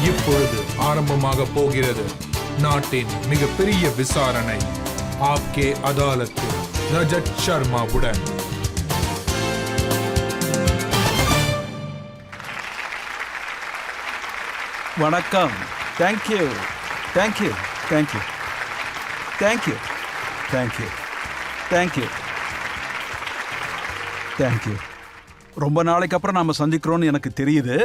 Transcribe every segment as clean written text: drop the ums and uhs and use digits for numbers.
இப்பொழுது ஆரம்பமாக போகிறது நாட்டின் மிகப்பெரிய விசாரணை. ஆப்கே அதாலத்தில் ரஜத் சர்மாவுடன். வணக்கம். Thank you thank you thank you thank you thank you thank you thank you. ரொம்ப நாளைக்கு அப்புறம் நாம் சந்திக்கிறோன்னு எனக்கு தெரியுது.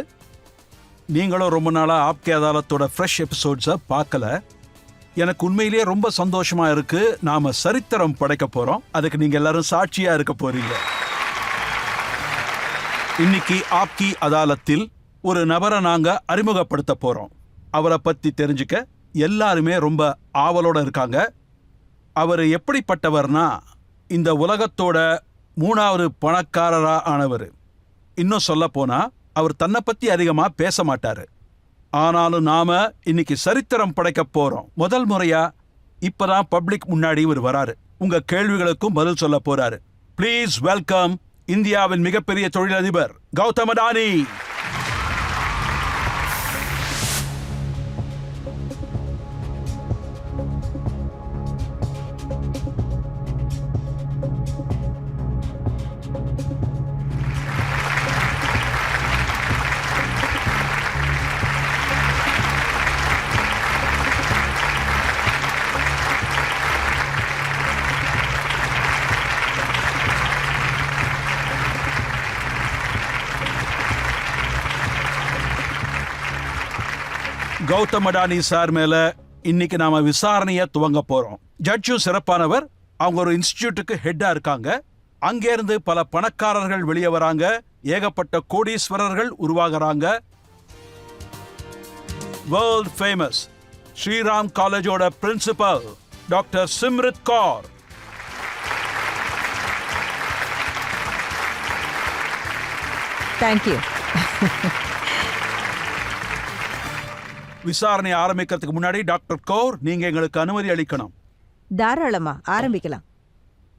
நீங்களும் ரொம்ப நாளாக ஆப்கே அதாலத்தோட ஃப்ரெஷ் எபிசோட்ஸை பார்க்கல. எனக்கு உண்மையிலேயே ரொம்ப சந்தோஷமா இருக்கு. நாம சரித்திரம் படைக்க போறோம். அதுக்கு நீங்க எல்லாரும் சாட்சியா இருக்க போறீங்க. இன்னைக்கு ஆப்கி அதாலத்தில் ஒரு நபரை நாங்க அறிமுகப்படுத்த போறோம். அவரை பத்தி தெரிஞ்சுக்க எல்லாருமே ரொம்ப ஆவலோட இருக்காங்க. அவர் எப்படிப்பட்டவர்னா, இந்த உலகத்தோட 3வது பணக்காரரா ஆனவர். இன்னும் சொல்ல போனா அவர் தன்னை பத்தி அதிகமா பேச மாட்டாரு. ஆனாலும் நாம இன்னைக்கு சரித்திரம் படைக்க போறோம். முதல் முறையா இப்பதான் பப்ளிக் முன்னாடி இவர் வராரு. உங்க கேள்விகளுக்கும் பதில் சொல்ல போறாரு. ப்ளீஸ் வெல்கம் இந்தியாவின் மிகப்பெரிய தொழிலதிபர் கௌதம் அடானி. கௌதம் அடானி சார் மேல இன்னைக்கு நாம விசாரணையை துவங்க போறோம். ஜட்ஜும் சிறப்பானவர். அவங்க ஒரு இன்ஸ்டிடியூட்டுக்கு ஹெட்டா இருக்காங்க. அங்கிருந்து பல பணக்காரர்கள் வெளியே வராங்க. ஏகப்பட்ட கோடீஸ்வரர்கள் உருவாகிறாங்க. வேர்ல்ட் ஃபேமஸ் ஸ்ரீராம் காலேஜோட principal doctor Simrit Kaur. Thank you. விசாரணை ஆரம்பிக்கிறதுக்கு முன்னாடி டாக்டர் கௌர், நீங்க எங்களுக்கு அனுமதி அளிக்கணும். தாராளமா ஆரம்பிக்கலாம்.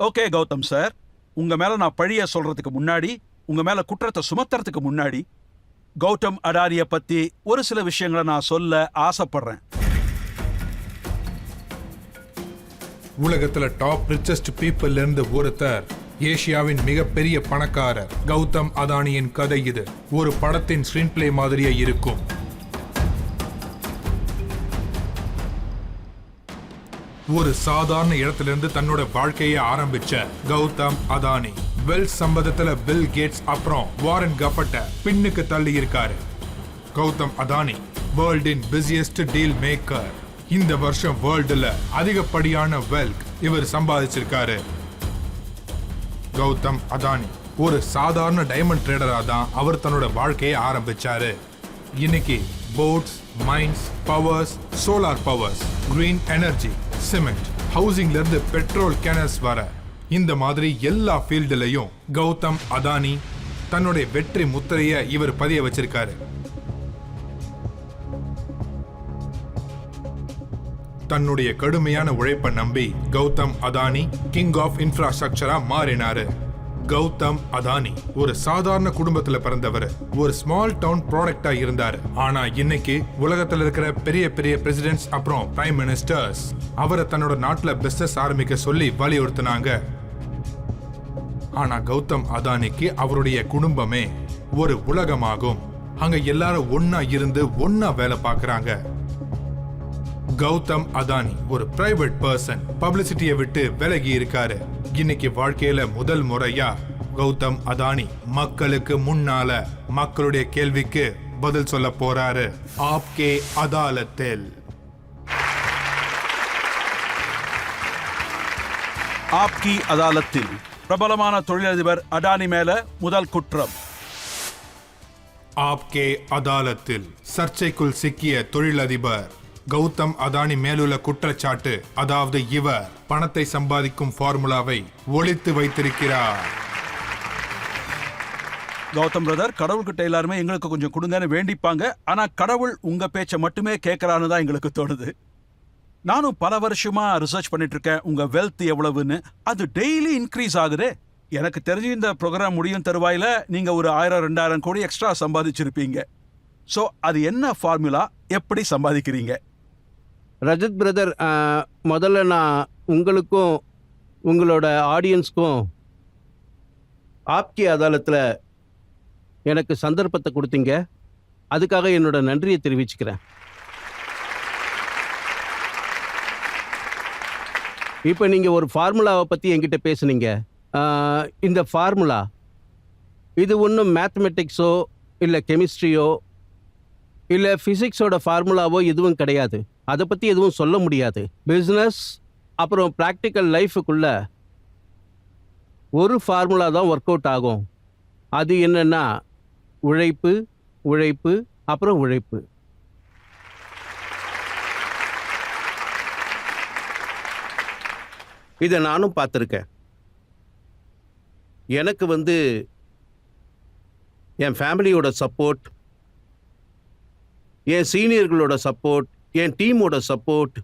ஓகே கௌதம் சார், உங்க மேல நான் பழிய சொல்றதுக்கு முன்னாடி, உங்க மேல குற்றத்தை சுமத்துறதுக்கு முன்னாடி, கௌதம் அடானியை பத்தி ஒரு சில விஷயங்களை நான் சொல்ல ஆசைப்படுறேன். உலகத்துல டாப் ரிச்சஸ்ட் பீப்புள் இருந்து ஒருத்தர், ஏசியாவின் மிகப்பெரிய பணக்காரர் கௌதம் அதானியின் கதை இது. ஒரு படத்தின் ஸ்கிரீன் பிளே மாதிரியே இருக்கும். ஒரு சாதாரண இடத்திலிருந்து தன்னோட வாழ்க்கையை ஆரம்பிச்ச கௌதம் அதானி வெல் சம்பதத்துல பில் கேட்ஸ் அப்புறம் வாரன் பஃபெட்ட பின்னுக்கு தள்ளி இருக்காரு. கௌதம் அதானி வேர்ல்டின் பிஸியஸ்ட் டீல் மேக்கர். இந்த வருஷம் வேர்ல்டுல அதிகப்படியான வெல்த் இவர் சம்பாதிச்சிருக்காரு. கௌதம் அதானி ஒரு சாதாரண டைமண்ட் ட்ரேடரா தான் அவர் தன்னோட வாழ்க்கையை ஆரம்பிச்சாரு. இன்னைக்கு ports, mines, powers, solar powers, green energy, cement, ஹவுசிங்ல இருந்து பெட்ரோல் கேனஸ் வர இந்த மாதிரி எல்லா ஃபீல்டுலயும் கௌதம் அதானி தன்னுடைய வெற்றி முத்திரையை இவர் பதிய வச்சிருக்காரு. தன்னுடைய கடுமையான உழைப்பை நம்பி கௌதம் அதானி கிங் ஆஃப் இன்ஃப்ராஸ்ட்ரக்சரா மாறினாரு. கௌதம் அதானி ஒரு சாதாரண குடும்பத்துல பிறந்தவர். ஒரு ஸ்மால் டவுன் ப்ராடக்டா இருந்தாரு. ஆனா இன்னைக்கு உலகத்துல இருக்கிற பெரிய பெரிய பிரசிடென்ட்ஸ் அப்புறம் பிரைம் மினிஸ்டர்ஸ் அவரை தன்னோட நாட்டுல பிசினஸ் ஆரம்பிக்க சொல்லி வலியுறுத்தினாங்க. ஆனா கௌதம் அதானிக்கு அவருடைய குடும்பமே ஒரு உலகமாகும். அங்க எல்லாரும் ஒன்னா இருந்து ஒன்னா வேலை பார்க்கறாங்க. கௌதம் அதானி ஒரு பிரைவேட் பர்சன், பப்ளிசிட்டியை விட்டு விலகி இருக்காரு. இன்னைக்கு வாழ்க்கையில முதல் முறையா கௌதம் அதானி மக்களுக்கு முன்னால மக்களுடைய கேள்விக்கு பதில் சொல்ல போறாரு. ஆப்கே அதாலத்தில். ஆப்கி அதாலத்தில் பிரபலமான தொழிலதிபர் அடானி மேல முதல் குற்றம். ஆப்கே அதாலத்தில் சர்ச்சைக்குள் சிக்கிய தொழிலதிபர் கௌதம் அதானி மேலுள்ள குற்றச்சாட்டு, அதாவது இவர் பணத்தை சம்பாதிக்கும் ஃபார்முலாவை ஒளித்து வைத்திருக்கிறார். கௌதம் பிரதர், கடவுள்கிட்ட எல்லாருமே எங்களுக்கு கொஞ்சம் கொடுங்கன்னு வேண்டிப்பாங்க. ஆனா கடவுள் உங்க பேச்சை மட்டுமே கேட்கறான்னு தான் எங்களுக்கு தோணுது. நானும் பல வருஷமா ரிசர்ச் பண்ணிட்டு இருக்கேன் உங்க வெல்த் எவ்வளவுன்னு. அது டெய்லி இன்க்ரீஸ் ஆகுது. எனக்கு தெரிஞ்சு இந்த ப்ரோக்ராம் முடியும் தருவாயில நீங்க ஒரு 1000-2000 கோடி எக்ஸ்ட்ரா சம்பாதிச்சிருப்பீங்க. ஸோ அது என்ன ஃபார்முலா, எப்படி சம்பாதிக்கிறீங்க? ரஜத் பிரதர், முதல்ல நான் உங்களுக்கும் உங்களோட ஆடியன்ஸ்க்கும் ஆப்கி அதாலத்தில் எனக்கு சந்தர்ப்பத்தை கொடுத்தீங்க. அதுக்காக என்னோட நன்றியை தெரிவிச்சுக்கிறேன். இப்போ நீங்கள் ஒரு ஃபார்முலாவை பற்றி என்கிட்ட பேசுனீங்க. இந்த ஃபார்முலா இது ஒன்றும் மேத்தமெட்டிக்ஸோ இல்லை கெமிஸ்ட்ரியோ இல்லை ஃபிசிக்ஸோட ஃபார்முலாவோ எதுவும் கிடையாது. அதை பற்றி எதுவும் சொல்ல முடியாது. பிஸ்னஸ் அப்புறம் ப்ராக்டிக்கல் லைஃபுக்குள்ள ஒரு ஃபார்முலா தான் ஒர்க் அவுட் ஆகும். அது என்னன்னா உழைப்பு, உழைப்பு, அப்புறம் உழைப்பு. இதை நானும் பார்த்துருக்கேன். எனக்கு என் ஃபேமிலியோட சப்போர்ட், என் சீனியர்களோட சப்போர்ட், என் டீமோட சப்போர்ட்,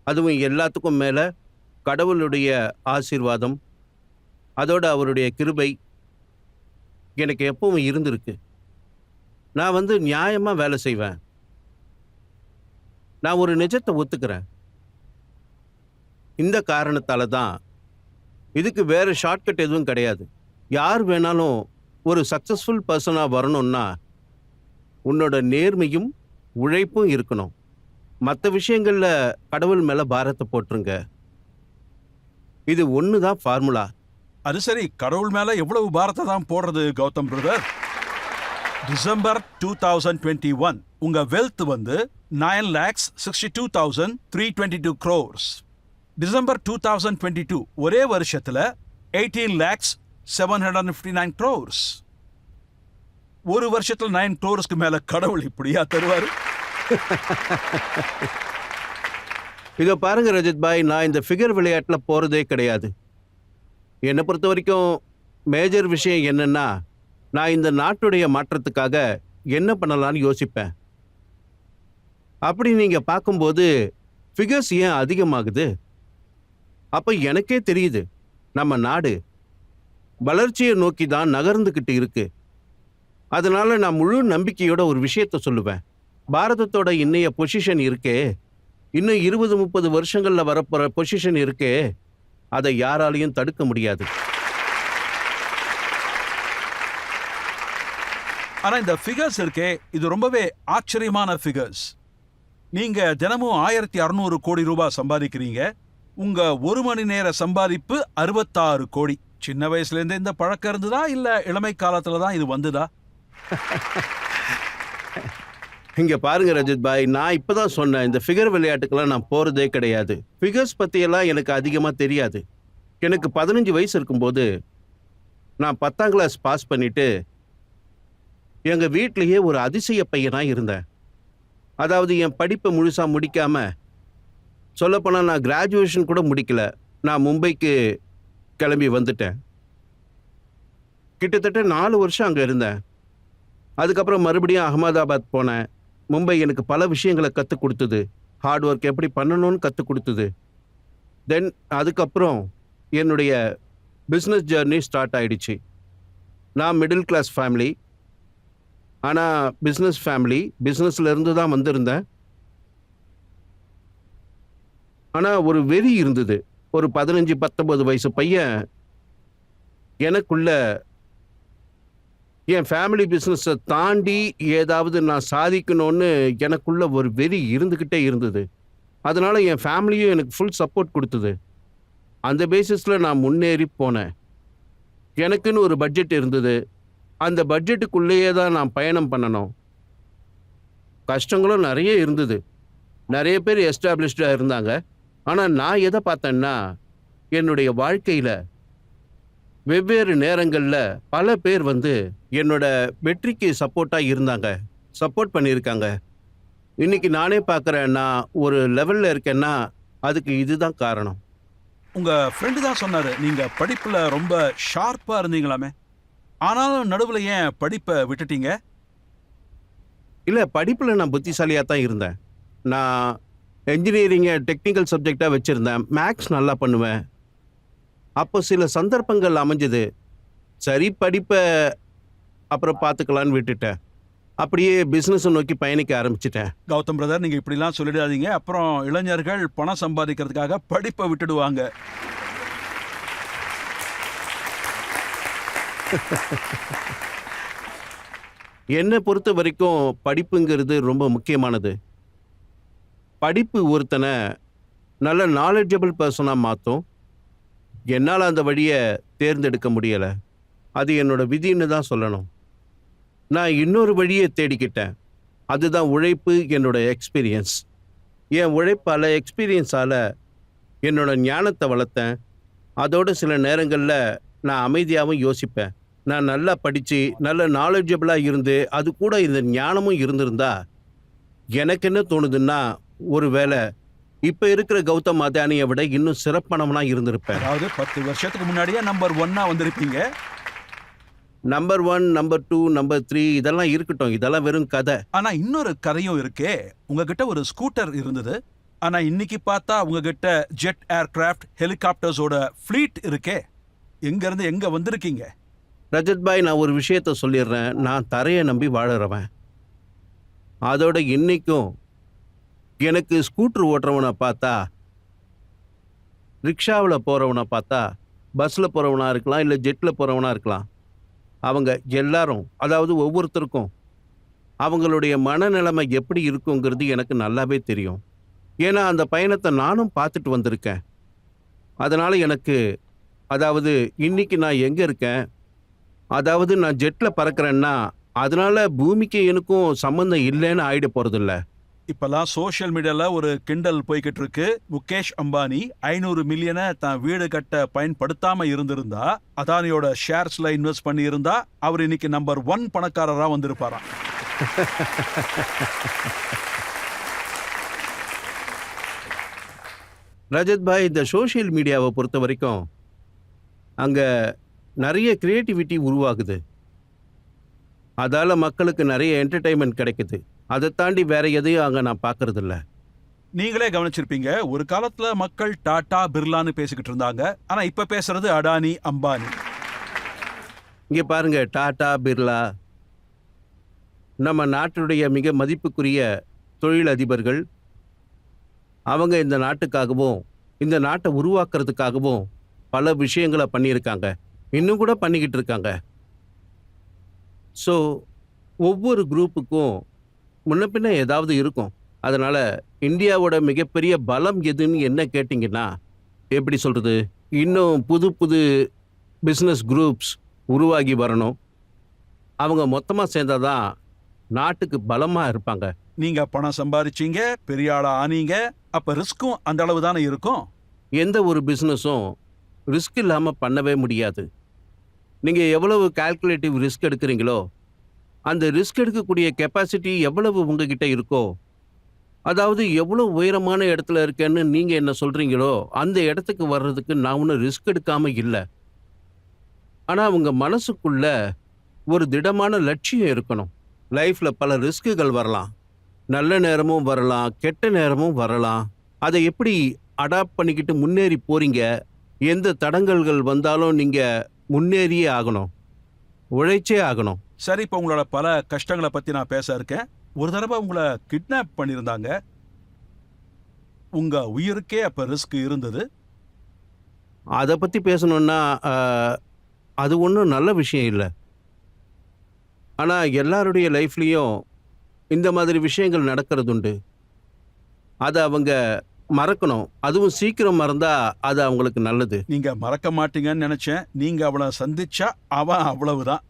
அதுவும் எல்லாத்துக்கும் மேலே கடவுளுடைய ஆசீர்வாதம், அதோட அவருடைய கிருபை எனக்கு எப்பவும் இருந்திருக்கு. நான் நியாயமாக வேலை செய்வேன். நான் ஒரு நிஜத்தை ஒத்துக்கிறேன். இந்த காரணத்தால தான் இதுக்கு வேறு ஷார்ட்கட் எதுவும் கிடையாது. யார் வேணாலும் ஒரு சக்ஸஸ்ஃபுல் பர்சனாக வரணும்னா உன்னோட நேர்மையும் உழைப்பும் இருக்கணும். மற்ற விஷயங்களில் கடவுள் மேலே பாரத்தை போட்டுருங்க. இது ஒன்று தான் ஃபார்முலா. அது சரி, கடவுள் மேல எவ்வளவு பாரத்தை தான் போடுறது கௌதம் பிரதர்? டிசம்பர் 2021 உங்க வெல்த் 9,62,322 crores. டிசம்பர் 2022 ஒரே வருஷத்துல 18,759 crores. ஒரு வருஷத்துல 9 crores மேல கடவுள் இப்படியா தருவாரு? இதை பாருங்க ரஜத் பாய், நான் இந்த ஃபிகர் விளையாட்டில் போகிறதே கிடையாது. என்னை பொறுத்த வரைக்கும் மேஜர் விஷயம் என்னன்னா, நான் இந்த நாட்டுடைய மாற்றத்துக்காக என்ன பண்ணலான்னு யோசிப்பேன். அப்படி நீங்கள் பார்க்கும்போது ஃபிகர்ஸ் ஏன் அதிகமாகுது? அப்போ எனக்கே தெரியுது, நம்ம நாடு வளர்ச்சியை நோக்கி தான் நகர்ந்துக்கிட்டு இருக்கு. அதனால நான் முழு நம்பிக்கையோட ஒரு விஷயத்த சொல்லுவேன். பாரதத்தோட இன்னைய பொசிஷன் இருக்கே, இன்னும் 20-30 வருஷங்களில் வரப்போகிற பொசிஷன் இருக்கே, அதை யாராலையும் தடுக்க முடியாது. ஆனா இந்த ஃபிகர்ஸ் இருக்கே, இது ரொம்பவே ஆச்சரியமான ஃபிகர்ஸ். நீங்க தினமும் 1600 கோடி ரூபாய் சம்பாதிக்கிறீங்க. உங்க ஒரு மணி நேர சம்பாதிப்பு 66 கோடி. சின்ன வயசுல இருந்தே இந்த பழக்கம் இருந்ததா இல்ல இளமை காலத்துல தான் இது வந்ததா? இங்க பாருங்க ரஜத் பாய், நான் இப்பதான் சொன்னேன், இந்த ஃபிகர் விளையாட்டுக்கெல்லாம் நான் போறதே கிடையாது. ஃபிகர்ஸ் பத்தியெல்லாம் எனக்கு அதிகமா தெரியாது. எனக்கு 15 வயசு இருக்கும்போது நான் 10ஆம் கிளாஸ் பாஸ் பண்ணிட்டு எங்க வீட்டிலேயே ஒரு அதிசய பையனா இருந்தேன். அதாவது என் படிப்பை முழுசா முடிக்காம, சொல்லப்போனா நான் கிராஜுவேஷன் கூட முடிக்கல, நான் மும்பைக்கு கிளம்பி வந்துட்டேன். கிட்டத்தட்ட 4 வருஷம் அங்கே இருந்தேன். அதுக்கப்புறம் மறுபடியும் அகமதாபாத் போனேன். மும்பை எனக்கு பல விஷயங்களை கற்றுக் கொடுத்தது. ஹார்ட் ஒர்க் எப்படி பண்ணணும்னு கற்றுக் கொடுத்தது. தென் அதுக்கப்புறம் என்னுடைய பிஸ்னஸ் ஜர்னி ஸ்டார்ட் ஆயிடுச்சு. நான் மிடில் கிளாஸ் ஃபேமிலி, ஆனால் பிஸ்னஸ் ஃபேமிலி. பிஸ்னஸ்ல இருந்து தான் வந்திருந்தேன். ஆனால் ஒரு வெறி இருந்தது. ஒரு 15-19 வயசு பையன் எனக்குள்ள என் ஃபேமிலி பிஸ்னஸை தாண்டி ஏதாவது நான் சாதிக்கணும்னு எனக்குள்ள ஒரு வெறி இருந்துக்கிட்டே இருந்தது. அதனால என் ஃபேமிலியும் எனக்கு ஃபுல் சப்போர்ட் கொடுத்தது. அந்த பேசிஸில் நான் முன்னேறி போனேன். எனக்குன்னு ஒரு பட்ஜெட் இருந்தது. அந்த பட்ஜெட்டுக்குள்ளேயே தான் நான் பயணம் பண்ணணும். கஷ்டங்களும் நிறைய இருந்தது. நிறைய பேர் எஸ்டாப்ளிஷ்டாக இருந்தாங்க. ஆனால் நான் எதை பார்த்தேன்னா, என்னுடைய வாழ்க்கையில் வெவ்வேறு நேரங்களில் பல பேர் என்னோட வெற்றிக்கு சப்போர்ட்டாக இருந்தாங்க, சப்போர்ட் பண்ணியிருக்காங்க. இன்னைக்கு நானே பார்க்குறேன், நான் ஒரு லெவலில் இருக்கேன்னா அதுக்கு இதுதான் காரணம். உங்கள் ஃப்ரெண்டு தான் சொன்னார், நீங்கள் படிப்பில் ரொம்ப ஷார்ப்பாக இருந்தீங்களாமே. ஆனாலும் நடுவில் ஏன் படிப்பை விட்டுட்டீங்க? இல்லை, படிப்பில் நான் புத்திசாலியாக தான் இருந்தேன். நான் என்ஜினியரிங்கை டெக்னிக்கல் சப்ஜெக்டாக வச்சுருந்தேன். மேக்ஸ் நல்லா பண்ணுவேன். அப்போ சில சந்தர்ப்பங்கள் அமைஞ்சது. சரி, படிப்பை அப்புறம் பார்த்துக்கலான்னு விட்டுட்டேன். அப்படியே பிஸ்னஸை நோக்கி பயணிக்க ஆரம்பிச்சிட்டேன். கௌதம் பிரதர், நீங்க இப்படிலாம் சொல்லிடாதீங்க. அப்புறம் இளைஞர்கள் பணம் சம்பாதிக்கிறதுக்காக படிப்பை விட்டுடுவாங்க. என்னை பொறுத்த வரைக்கும் படிப்புங்கிறது ரொம்ப முக்கியமானது. படிப்பு ஒருத்தனை நல்ல நாலேஜபிள் பர்சனாக மாற்றும். என்னால் அந்த வழியை தேர்ந்தெடுக்க முடியலை. அது என்னோட விதின்னு தான் சொல்லணும். நான் இன்னொரு வழியை தேடிக்கிட்டேன். அதுதான் உழைப்பு, என்னோட எக்ஸ்பீரியன்ஸ். என் உழைப்பால், எக்ஸ்பீரியன்ஸால் என்னோட ஞானத்தை வளர்த்தேன். அதோட சில நேரங்களில் நான் அமைதியாகவும் யோசிப்பேன். நான் நல்லா படித்து நல்ல நாலேஜபிளாக இருந்து அது கூட இந்த ஞானமும் இருந்திருந்தா எனக்கு என்ன தோணுதுன்னா, ஒரு வேளை இப்போ இருக்கிற கௌதம் அதானியை விட இன்னும் சிறப்பானவனாக இருந்திருப்பேன். அதாவது 10 வருஷத்துக்கு முன்னாடியே நம்பர் 1 வந்திருப்பீங்க. நம்பர் 1, நம்பர் 2, நம்பர் 3 இதெல்லாம் இருக்கட்டும். இதெல்லாம் வெறும் கதை. ஆனா இன்னொரு கதையும் இருக்கே. உங்ககிட்ட ஒரு ஸ்கூட்டர் இருந்தது. ஆனா இன்னைக்கு பார்த்தா உங்ககிட்ட ஜெட் ஏர்கிராஃப்ட், ஹெலிகாப்டர்ஸோட ஃப்ளீட் இருக்கே. எங்க இருந்து எங்க வந்திருக்கீங்க? ரஜத் பாய், நான் ஒரு விஷயத்த சொல்லிடுறேன். நான் தரையை நம்பி வாழறவன். அதோட இன்னைக்கும் எனக்கு ஸ்கூட்டர் ஓட்டுறவனை பார்த்தா, ரிக்ஷாவில் போகிறவனை பார்த்தா, பஸ்ஸில் போகிறவனா இருக்கலாம், இல்லை ஜெட்டில் போகிறவனா இருக்கலாம், அவங்க எல்லாரும், அதாவது ஒவ்வொருத்தருக்கும் அவங்களுடைய மனநிலைமை எப்படி இருக்குங்கிறது எனக்கு நல்லாவே தெரியும். ஏன்னா அந்த பயணத்தை நானும் பார்த்துட்டு வந்திருக்கேன். அதனால் எனக்கு, அதாவது இன்னைக்கு நான் எங்கே இருக்கேன், அதாவது நான் ஜெட்டில் பறக்கிறேன்னா அதனால பூமிக்கு எனக்கும் சம்மந்தம் இல்லைன்னு ஆயிட போகிறதில்ல. இப்பெல்லாம் சோஷியல் மீடியால ஒரு கிண்டல் போய்கிட்டு இருக்கு. முகேஷ் அம்பானி 500 மில்லியனை தான் வீடு கட்ட பயன்படுத்தாம இருந்திருந்தா, அதானியோட ஷேர்ஸ்ல இன்வெஸ்ட் பண்ணி இருந்தா, அவர் இன்னைக்கு நம்பர் 1 பணக்காரரா வந்திருப்பாராம். ரஜத் பாய், இந்த சோஷியல் மீடியாவை பொறுத்த வரைக்கும் அங்கே நிறைய கிரியேட்டிவிட்டி உருவாகுது. அதால் மக்களுக்கு நிறைய என்டர்டைன்மெண்ட் கிடைக்குது. அதை தாண்டி வேற எதையும் அங்கே நான் பார்க்கறதில்ல. நீங்களே கவனிச்சிருப்பீங்க, ஒரு காலத்துல மக்கள் டாடா, பிர்லான்னு பேசிக்கிட்டு இருந்தாங்க. ஆனா இப்ப பேசுறது அடானி, அம்பானி. இங்கே பாருங்க, டாடா, பிர்லா நம்ம நாட்டுடைய மிக மதிப்புக்குரிய தொழிலதிபர்கள். அவங்க இந்த நாட்டுக்காகவும் இந்த நாட்டை உருவாக்குறதுக்காகவும் பல விஷயங்களை பண்ணியிருக்காங்க, இன்னும் கூட பண்ணிக்கிட்டு இருக்காங்க. ஸோ ஒவ்வொரு குரூப்புக்கும் முன்ன பின்ன ஏதாவது இருக்கும். அதனால் இந்தியாவோட மிகப்பெரிய பலம் எதுன்னு என்ன கேட்டிங்கன்னா, எப்படி சொல்கிறது, இன்னும் புது புது பிஸ்னஸ் குரூப்ஸ் உருவாகி வரணும். அவங்க மொத்தமாக சேர்ந்தாதான் நாட்டுக்கு பலமாக இருப்பாங்க. நீங்க பணம் சம்பாதிச்சீங்க, பெரிய ஆளா ஆனீங்க. அப்ப ரிஸ்க்கும் அந்த அளவு தானே இருக்கும். எந்த ஒரு பிஸ்னஸும் ரிஸ்க் இல்லாமல் பண்ணவே முடியாது. நீங்கள் எவ்வளவு கால்குலேட்டிவ் ரிஸ்க் எடுக்கிறீங்களோ, அந்த ரிஸ்க் எடுக்கக்கூடிய கெப்பாசிட்டி எவ்வளவு உங்ககிட்ட இருக்கோ, அதாவது எவ்வளோ உயரமான இடத்துல இருக்கேன்னு நீங்கள் என்ன சொல்கிறீங்களோ, அந்த இடத்துக்கு வர்றதுக்கு நான் ஒன்றும் ரிஸ்க் எடுக்காமல் இல்லை. ஆனால் உங்கள் மனசுக்குள்ள ஒரு திடமான லட்சியம் இருக்கணும். லைஃப்பில் பல ரிஸ்க்குகள் வரலாம், நல்ல நேரமும் வரலாம், கெட்ட நேரமும் வரலாம். அதை எப்படி அடாப்ட் பண்ணிக்கிட்டு முன்னேறி போகிறீங்க, எந்த தடங்கல்கள் வந்தாலும் நீங்கள் முன்னேறியே ஆகணும், உழைச்சே ஆகணும். சரி, இப்போ உங்களோட பல கஷ்டங்களை பத்தி நான் பேச இருக்கேன். ஒரு தடவை உங்களை கிட்னாப் பண்ணியிருந்தாங்க. உங்க உயிருக்கே அப்ப ரிஸ்க் இருந்தது. அதை பற்றி பேசணுன்னா அது ஒன்றும் நல்ல விஷயம் இல்லை. ஆனால் எல்லாருடைய லைஃப்லேயும் இந்த மாதிரி விஷயங்கள் நடக்கிறதுண்டு. அதை அவங்க மறக்கணும். அதுவும் சீக்கிரம் மறந்தா அது அவங்களுக்கு நல்லது. நீங்க மறக்க மாட்டீங்கன்னு நினைச்சேன். நீங்க அவளை சந்திச்சா அவன் அவ்வளவுதான்.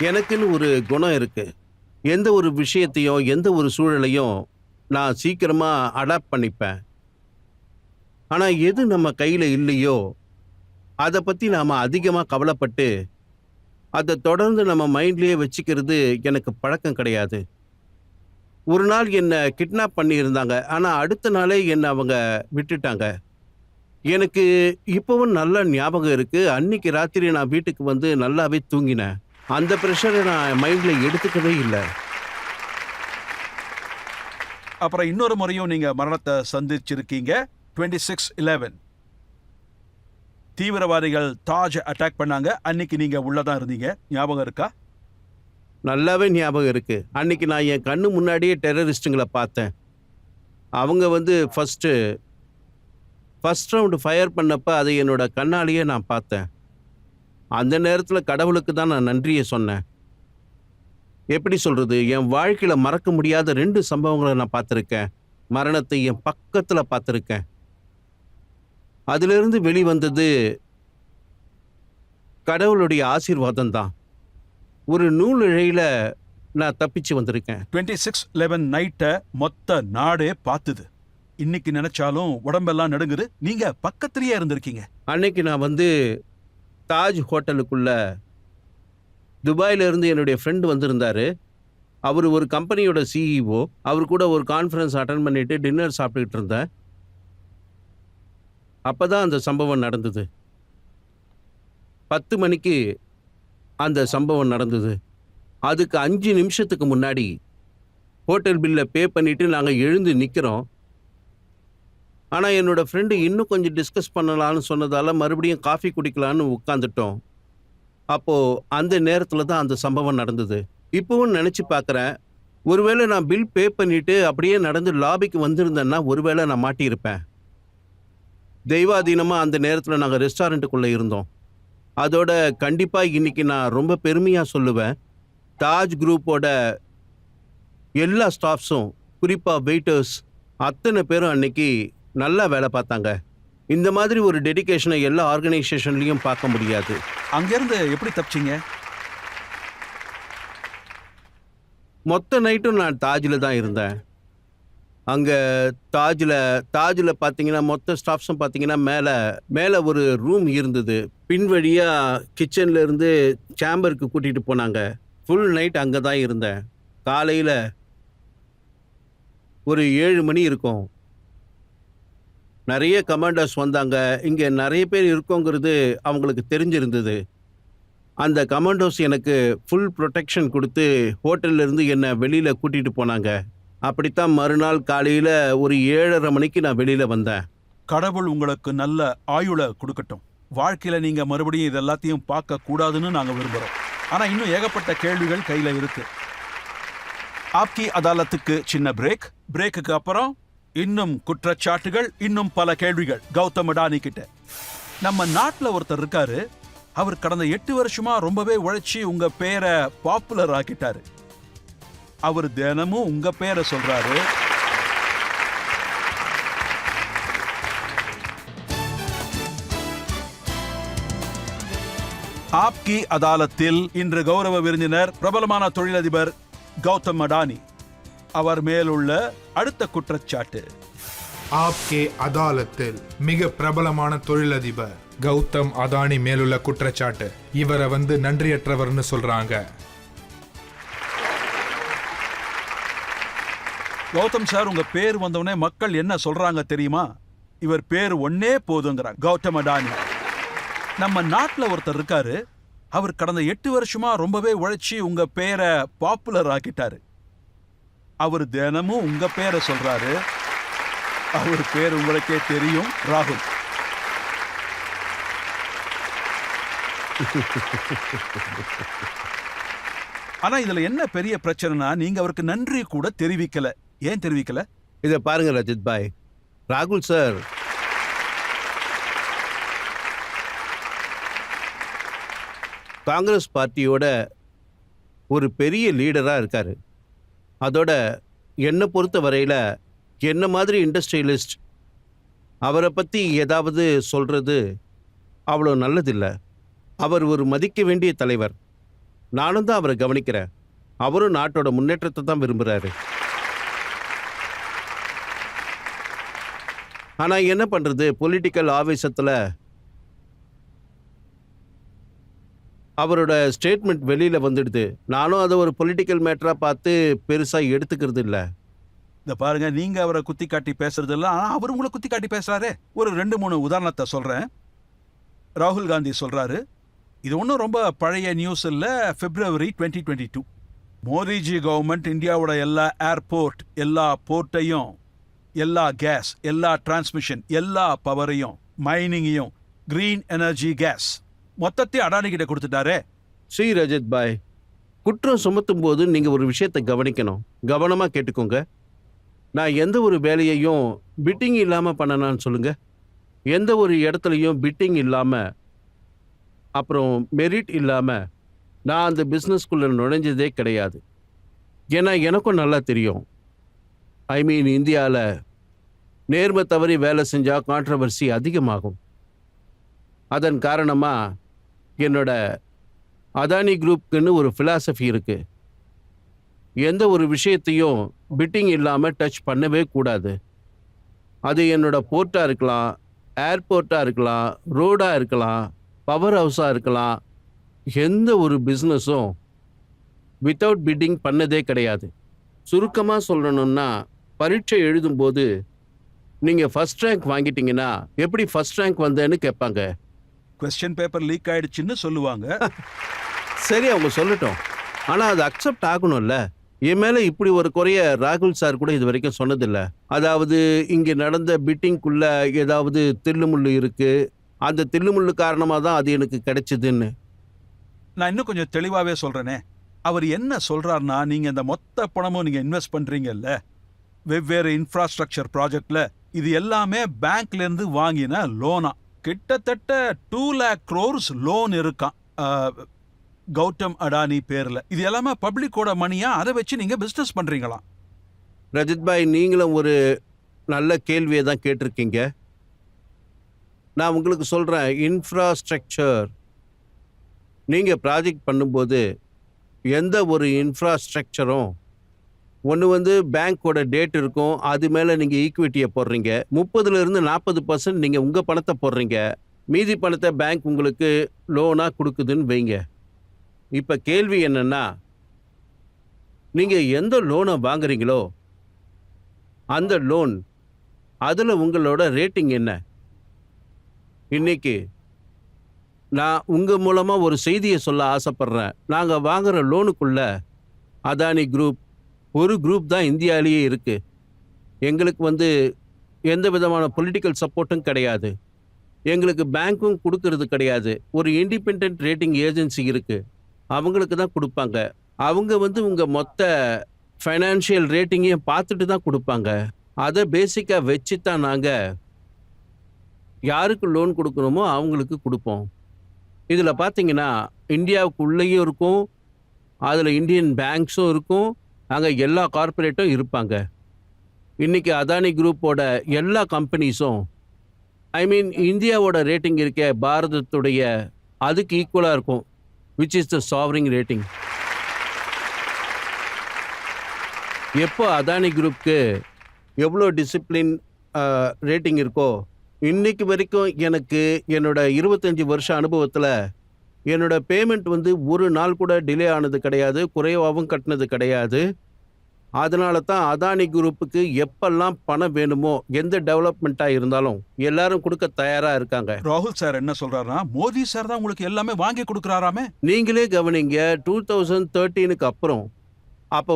எனக்குன்னு ஒரு குணம் இருக்கு. எந்த ஒரு விஷயத்தையும் எந்த ஒரு சூழலையும் நான் சீக்கிரமா அடாப்ட் பண்ணிப்பேன். ஆனால் எது நம்ம கையில் இல்லையோ அதை பற்றி நாம் அதிகமாக கவலைப்பட்டு அதை தொடர்ந்து நம்ம மைண்ட்லேயே வச்சுக்கிறது எனக்கு பழக்கம் கிடையாது. ஒரு நாள் என்னை கிட்னாப் பண்ணியிருந்தாங்க, ஆனால் அடுத்த நாளே என்னை அவங்க விட்டுட்டாங்க. எனக்கு இப்போவும் நல்ல ஞாபகம் இருக்குது. அன்னைக்கு ராத்திரி நான் வீட்டுக்கு வந்து நல்லாவே தூங்கினேன். அந்த ப்ரெஷரை நான் மைண்டில் எடுத்துக்கவே இல்லை. அப்புறம் இன்னொரு முறையும் நீங்க மரணத்தை சந்திச்சிருக்கீங்க. 26/11. தீவிரவாதிகள் தாஜ் அட்டாக் பண்ணாங்க, அன்னைக்கு நீங்க உள்ளதான் இருந்தீங்க, ஞாபகம் இருக்கா? நல்லாவே ஞாபகம் இருக்கு. அன்னைக்கு நான் என் கண்ணு முன்னாடியே டெரரிஸ்ட்டுங்களை பார்த்தேன். அவங்க வந்து ஃபர்ஸ்ட் ரவுண்டு ஃபயர் பண்ணப்ப அதை என்னோட கண்ணாலேயே நான் பார்த்தேன். அந்த நேரத்தில் கடவுளுக்கு தான் நான் நன்றியை சொன்னேன். எப்படி சொல்றது, என் வாழ்க்கையில மறக்க முடியாத 2 சம்பவங்களை நான் பார்த்துருக்கேன். மரணத்தை என் பக்கத்தில் பார்த்துருக்கேன். அதிலிருந்து வெளிவந்தது கடவுளுடைய ஆசீர்வாதம் தான். ஒரு நூல் இழையில நான் தப்பிச்சு வந்திருக்கேன். 26/11 நைட்டை மொத்த நாடே பார்த்தது. இன்னைக்கு நினைச்சாலும் உடம்பெல்லாம் நடுங்குது. நீங்க பக்கத்திலேயே இருந்திருக்கீங்க. அன்னைக்கு நான் வந்து தாஜ் ஹோட்டலுக்குள்ள துபாயில இருந்து என்னுடைய ஃப்ரெண்டு வந்திருந்தாரு. அவர் ஒரு கம்பெனியோட சிஇஓ. அவர் கூட ஒரு கான்ஃபரன்ஸ் அட்டன் பண்ணிட்டு டின்னர் சாப்பிட்டுக்கிட்டு இருந்தேன். அப்பதான் அந்த சம்பவம் நடந்தது. 10 மணிக்கு அந்த சம்பவம் நடந்தது. அதுக்கு 5 நிமிஷத்துக்கு முன்னாடி ஹோட்டல் பில்லை பே பண்ணிட்டு நாங்கள் எழுந்து நிற்கிறோம். ஆனால் என்னோட ஃப்ரெண்டு இன்னும் கொஞ்சம் டிஸ்கஸ் பண்ணலான்னு சொன்னதால மறுபடியும் காஃபி குடிக்கலான்னு உட்காந்துட்டோம். அப்போது அந்த நேரத்தில் தான் அந்த சம்பவம் நடந்தது. இப்போவும் நினச்சி பார்க்குறேன், ஒருவேளை நான் பில் பே பண்ணிட்டு அப்படியே நடந்து லாபிக்கு வந்திருந்தேன்னா ஒருவேளை நான் மாட்டியிருப்பேன். தெய்வாதீனமாக அந்த நேரத்தில் நாங்கள் ரெஸ்டாரண்ட்டுக்குள்ளே இருந்தோம். அதோட கண்டிப்பாக இன்னைக்கு நான் ரொம்ப பெருமையாக சொல்லுவேன், தாஜ் குரூப்போட எல்லா ஸ்டாஃப்ஸும், குறிப்பாக வெயிட்டர்ஸ் அத்தனை பேரும் அன்னைக்கு நல்லா வேலை பார்த்தாங்க. இந்த மாதிரி ஒரு டெடிகேஷனை எல்லா ஆர்கனைசேஷன்லையும் பார்க்க முடியாது. அங்கேருந்து எப்படி தப்பிச்சிங்க? மொத்த நைட்டும் நான் தாஜில் தான் இருந்தேன். அங்கே தாஜில் பார்த்தீங்கன்னா மொத்த ஸ்டாஃப்ஸும் பார்த்தீங்கன்னா மேலே ஒரு ரூம் இருந்தது. பின்வழியாக கிச்சன்ல இருந்து சேம்பருக்கு கூட்டிகிட்டு போனாங்க. ஃபுல் நைட் அங்கே தான் இருந்தேன். காலையில் ஒரு 7 மணி இருக்கும். நிறைய கமாண்டர்ஸ் வந்தாங்க. இங்கே நிறைய பேர் இருக்கோங்கிறது அவங்களுக்கு தெரிஞ்சிருந்தது. அந்த கமாண்டோஸ் எனக்கு ஃபுல் ப்ரொடெக்ஷன் கொடுத்து ஹோட்டல்ல இருந்து என்னை வெளியில் கூட்டிகிட்டு போனாங்க. அப்படித்தான் மறுநாள் காலையில் ஒரு 7:30 மணிக்கு நான் வெளியில் வந்தேன். கடவுள் உங்களுக்கு நல்ல ஆயுளை கொடுக்கட்டும். வாழ்க்கையில் நீங்கள் மறுபடியும் இது எல்லாத்தையும் பார்க்க கூடாதுன்னு நாங்கள் விரும்புகிறோம். ஆனால் இன்னும் ஏகப்பட்ட கேள்விகள் கையில் இருக்கு. ஆப்கி அதாலத்துக்கு சின்ன பிரேக்குக்கு அப்புறம் இன்னும் குற்றச்சாட்டுகள், இன்னும் பல கேள்விகள் கௌதம் அடானி கிட்ட. நம்ம நாட்டில் ஒருத்தர் இருக்காரு. அவர் கடந்த 8 வருஷமா ரொம்பவே உழைச்சி உங்க பேரை பாப்புலர் ஆக்கிட்டாரு. அவர் தினமும் உங்க பேரை சொல்றாரு. ஆப்கி அதாலத்தில் இன்று கௌரவ விருந்தினர் பிரபலமான தொழிலதிபர் கௌதம் அடானி. அவர் மேலுள்ள அடுத்த குற்றச்சாட்டு, ஆப்கே அதாலத்தில் மிக பிரபலமான தொழிலதிபர் கௌதம் அதானி மேலுள்ள குற்றச்சாட்டு. இவரை வந்து நன்றியற்றவர்னு சொல்றாங்க. கௌதம் சார், உங்க பேர் வந்தவனே மக்கள் என்ன சொல்றாங்க தெரியுமா? இவர் பேர் ஒன்னே போதுங்கிறாங்க. கௌதம் அடானி. நம்ம நாட்டில் ஒருத்தர் இருக்காரு. அவர் கடந்த 8 வருஷமா ரொம்பவே உழைச்சி உங்க பேரை பாப்புலர் ஆக்கிட்டாரு. அவர் தினமும் உங்க பேரை சொல்றாரு. அவர் பேர் உங்களுக்கே தெரியும், ராகுல். ஆனா இதுல என்ன பெரிய பிரச்சனைனா, நீங்க அவருக்கு நன்றி கூட தெரிவிக்கல. ஏன் தெரிவிக்கல? இதை பாருங்க ரஜித் பாய், ராகுல் சார் காங்கிரஸ் பார்ட்டியோட ஒரு பெரிய லீடராக இருக்காரு. அதோட என்னை பொறுத்த வரையில் என்ன மாதிரி இண்டஸ்ட்ரியலிஸ்ட் அவரை பற்றி ஏதாவது சொல்கிறது அவ்வளோ நல்லதில்லை. அவர் ஒரு மதிக்க வேண்டிய தலைவர். நானும் தான் அவரை கவனிக்கிறேன். அவரும் நாட்டோட முன்னேற்றத்தை தான் விரும்புகிறாரு. ஆனால் என்ன பண்ணுறது, பொலிட்டிக்கல் ஆவேசத்தில் அவரோட ஸ்டேட்மெண்ட் வெளியில் வந்துடுது. நானும் அதை ஒரு பொலிட்டிக்கல் மேட்டராக பார்த்து பெருசாக எடுத்துக்கிறது இல்லை. இந்த பாருங்க, நீங்க அவரை குத்தி காட்டி பேசுறது இல்லை, ஆனால் அவர் உங்களை குத்தி காட்டி பேசுறாரு. ஒரு 2-3 உதாரணத்தை சொல்றேன். ராகுல் காந்தி சொல்றாரு, இது ஒன்றும் ரொம்ப பழைய நியூஸ் இல்லை, February 2022 மோடிஜி கவர்மெண்ட் இந்தியாவோட எல்லா ஏர்போர்ட், எல்லா போர்ட்டையும், எல்லா கேஸ், எல்லா டிரான்ஸ்மிஷன், எல்லா பவரையும், மைனிங்கையும் கிரீன் எனர்ஜி கேஸ் மொத்தத்தையும் அடானி கிட்ட கொடுத்துட்டாரே. ஸ்ரீ ரஜத் பாய், குற்றம் சுமத்தும் போது நீங்க ஒரு விஷயத்தை கவனிக்கணும். கவனமா கேட்டுக்கோங்க. நான் எந்த ஒரு வேலையையும் பிட்டிங் இல்லாம பண்ணனான்னு சொல்லுங்க. எந்த ஒரு இடத்துலையும் பிட்டிங் இல்லாம அப்புறம் மெரிட் இல்லாம நான் அந்த பிஸ்னஸ்குள்ள நுழைஞ்சதே கிடையாது. ஏன்னா எனக்கும் நல்லா தெரியும், இந்தியாவில் நேர்மை தவறி வேலை செஞ்சா கான்ட்ரவர்சி அதிகமாகும். அதன் காரணமா என்னோட அதானி குரூப்புக்குன்னு ஒரு ஃபிலாசபி இருக்கு. எந்த ஒரு விஷயத்தையும் பிட்டிங் இல்லாமல் டச் பண்ணவே கூடாது. அது என்னோட போர்ட்டாக இருக்கலாம், ஏர்போர்ட்டாக இருக்கலாம், ரோடாக இருக்கலாம், பவர் ஹவுஸாக இருக்கலாம். எந்த ஒரு பிஸ்னஸும் வித்தவுட் பிட்டிங் பண்ணதே கிடையாது. சுருக்கமாக சொல்லணும்னா, பரீட்சை எழுதும்போது நீங்கள் ஃபர்ஸ்ட் ரேங்க் வாங்கிட்டீங்கன்னா எப்படி ஃபர்ஸ்ட் ரேங்க் வந்தேன்னு கேட்பாங்க. கொஸ்டின் பேப்பர் லீக் ஆயிடுச்சுன்னு சொல்லுவாங்க. சரி, அவங்க சொல்லட்டும். ஆனால் அது அக்செப்ட் ஆகணும்ல. என் மேலே இப்படி ஒரு குறைய ராகுல் சார் கூட இது வரைக்கும் சொன்னதில்லை. அதாவது இங்கே நடந்த பிட்டிங்குள்ள ஏதாவது தில்லுமுள்ளு இருக்கு, அந்த தில்லுமுள்ளு காரணமாக தான் அது எனக்கு கிடைச்சதுன்னு. நான் இன்னும் கொஞ்சம் தெளிவாகவே சொல்கிறேனே. அவர் என்ன சொல்கிறாருன்னா, நீங்கள் இந்த மொத்த பணமும் நீங்கள் இன்வெஸ்ட் பண்ணுறீங்கல்ல வெவ்வேறு இன்ஃப்ராஸ்ட்ரக்சர் ப்ராஜெக்டில், இது எல்லாமே பேங்க்லேருந்து வாங்கின லோனா. கிட்டத்தட்ட 2 lakh crores லோன் இருக்கான் கௌதம் அடானி பேரில். இது எல்லாமே பப்ளிக்கோட மணியா, அதை வச்சு நீங்கள் பிஸ்னஸ் பண்ணுறீங்களாம். ரஜத் பாய், நீங்களும் ஒரு நல்ல கேள்வியை தான் கேட்டிருக்கீங்க. நான் உங்களுக்கு சொல்கிறேன், இன்ஃப்ராஸ்ட்ரக்சர் நீங்கள் ப்ராஜெக்ட் பண்ணும்போது எந்த ஒரு இன்ஃப்ராஸ்ட்ரக்சரும் ஒன்று பேங்க்கோட டேட் இருக்கும், அது மேலே நீங்கள் ஈக்விட்டியை போடுறீங்க. 30% 40% நீங்கள் உங்கள் பணத்தை போடுறீங்க, மீதி பணத்தை பேங்க் உங்களுக்கு லோனாக கொடுக்குதுன்னு வைங்க. இப்போ கேள்வி என்னன்னா, நீங்கள் எந்த லோனை வாங்குறீங்களோ அந்த லோன், அதில் உங்களோட ரேட்டிங் என்ன? இன்னைக்கு நான் உங்கள் மூலமாக ஒரு செய்தியை சொல்ல ஆசைப்படுறேன். நாங்கள் வாங்குகிற லோனுக்குள்ள அதானி குரூப் ஒரு குரூப் தான் இந்தியாவிலேயே இருக்குது. எங்களுக்கு எந்த விதமான பொலிட்டிக்கல் சப்போர்ட்டும் கிடையாது. எங்களுக்கு பேங்க்கும் கொடுக்கறது கிடையாது. ஒரு இண்டிபெண்ட் ரேட்டிங் ஏஜென்சி இருக்குது, அவங்களுக்கு தான் கொடுப்பாங்க. அவங்க உங்கள் மொத்த ஃபைனான்ஷியல் ரேட்டிங்கையும் பார்த்துட்டு தான் கொடுப்பாங்க. அதை பேசிக்காக வச்சு தான் நாங்கள் யாருக்கு லோன் கொடுக்கணுமோ அவங்களுக்கு கொடுப்போம். இதில் பார்த்தீங்கன்னா இந்தியாவுக்குள்ளேயும் இருக்கும், அதில் இந்தியன் பேங்க்ஸும் இருக்கும், அங்கே எல்லா கார்ப்பரேட்டும் இருப்பாங்க. இன்றைக்கி அதானி குரூப்போட எல்லா கம்பெனிஸும் இந்தியாவோட ரேட்டிங் இருக்க பாரதத்துடைய அதுக்கு ஈக்குவலாக இருக்கும், விச் இஸ் த சாவரிங் ரேட்டிங். எப்போ அதானி குரூப்புக்கு எவ்வளோ டிசிப்ளின் ரேட்டிங் இருக்கோ, இன்னைக்கு வரைக்கும் எனக்கு என்னோட 25 வருஷ அனுபவத்தில் என்னோட பேமெண்ட் ஒரு நாள் கூட டிலே ஆனது கிடையாது, குறைவாகவும் கட்டினது கிடையாது. அதனால தான் அதானி குரூப்புக்கு எப்பெல்லாம் பணம் வேணுமோ, எந்த டெவலப்மெண்ட்டாக இருந்தாலும் எல்லாரும் கொடுக்க தயாராக இருக்காங்க. ராகுல் சார் என்ன சொல்றாருன்னா, மோடி சார் தான் உங்களுக்கு எல்லாமே வாங்கி கொடுக்குறாராமே. நீங்களே கவனிங்க, 2013க்கு அப்புறம் அப்போ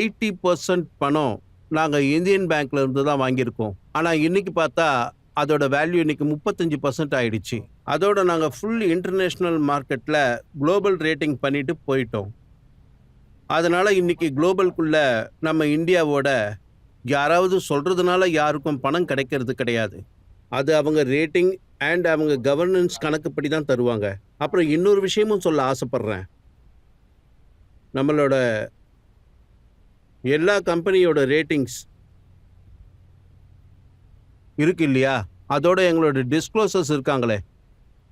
80% பணம் நாங்கள் இந்தியன் பேங்க்ல இருந்து தான் வாங்கியிருக்கோம். ஆனால் இன்னைக்கு பார்த்தா அதோட வேல்யூ இன்னைக்கு 35% ஆயிடுச்சு. அதோட நாங்கள் ஃபுல் இன்டர்நேஷ்னல் மார்க்கெட்டில் குளோபல் ரேட்டிங் பண்ணிட்டு போயிட்டோம். அதனால் இன்னைக்கு குளோபலுக்குள்ள நம்ம இந்தியாவோட யாராவது சொல்கிறதுனால யாருக்கும் பணம் கிடைக்கிறது கிடையாது. அது அவங்க ரேட்டிங் அண்ட் அவங்க கவர்னன்ஸ் கணக்குப்படி தான் தருவாங்க. அப்புறம் இன்னொரு விஷயமும் சொல்ல ஆசைப்பட்றேன். நம்மளோட எல்லா கம்பெனியோட ரேட்டிங்ஸ் இருக்கு இல்லையா, அதோட எங்களோட டிஸ்க்ளோசர்ஸ் இருக்காங்களே,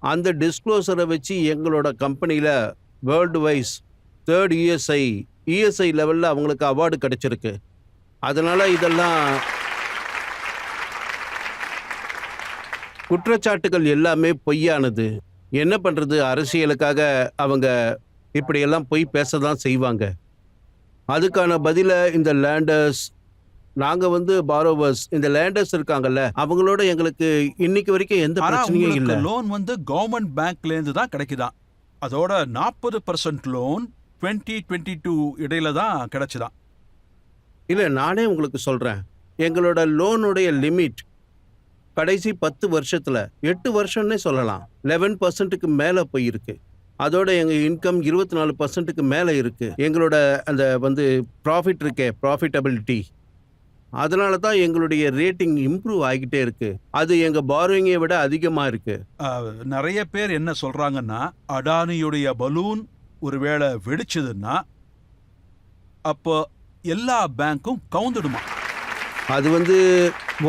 அந்த டிஸ்க்ளோசரை வச்சு எங்களோட கம்பெனியில் வேர்ல்டு வைஸ் 3rd இஎஸ்ஐ லெவலில் அவங்களுக்கு அவார்டு கிடைச்சிருக்கு. அதனால் இதெல்லாம் குற்றச்சாட்டுகள் எல்லாமே பொய்யானது. என்ன பண்ணுறது, அரசியலுக்காக அவங்க இப்படியெல்லாம் பொய் பேச தான் செய்வாங்க. அதுக்கான பதில இந்த லேண்டர்ஸ், நாங்கள் பாரோவர்ஸ், இந்த லேண்டர்ஸ் இருக்காங்கல்ல, அவங்களோட எங்களுக்கு இன்னைக்கு வரைக்கும் எந்த பிரச்சனையும் இல்லை. லோன் கவர்மெண்ட் பேங்க்ல இருந்து தான் கிடைக்குதான். அதோட 40% லோன் 2022 இடையில தான் கிடைச்சுதான். இல்லை, நானே உங்களுக்கு சொல்கிறேன், எங்களோட லோனுடைய லிமிட் கடைசி 10 வருஷத்துல 8 வருஷம்னே சொல்லலாம் 11%க்கு மேல போயிருக்கு. அதோட எங்க இன்கம் 24%க்கு மேல இருக்கு. எங்களோட அந்த ப்ராஃபிட் இருக்கே, ப்ராஃபிட்டபிலிட்டி, அதனால தான் எங்களுடைய ரேட்டிங் இம்ப்ரூவ் ஆகிட்டே இருக்கு. அது எங்க பாரோயிங்கை விட அதிகமா இருக்கு. நிறைய பேர் என்ன சொல்றாங்கன்னா, அடானியுடைய பலூன் ஒருவேளை வெடிச்சதுன்னா அப்போ எல்லா பேங்க்கும் கவுந்துடுமா? அது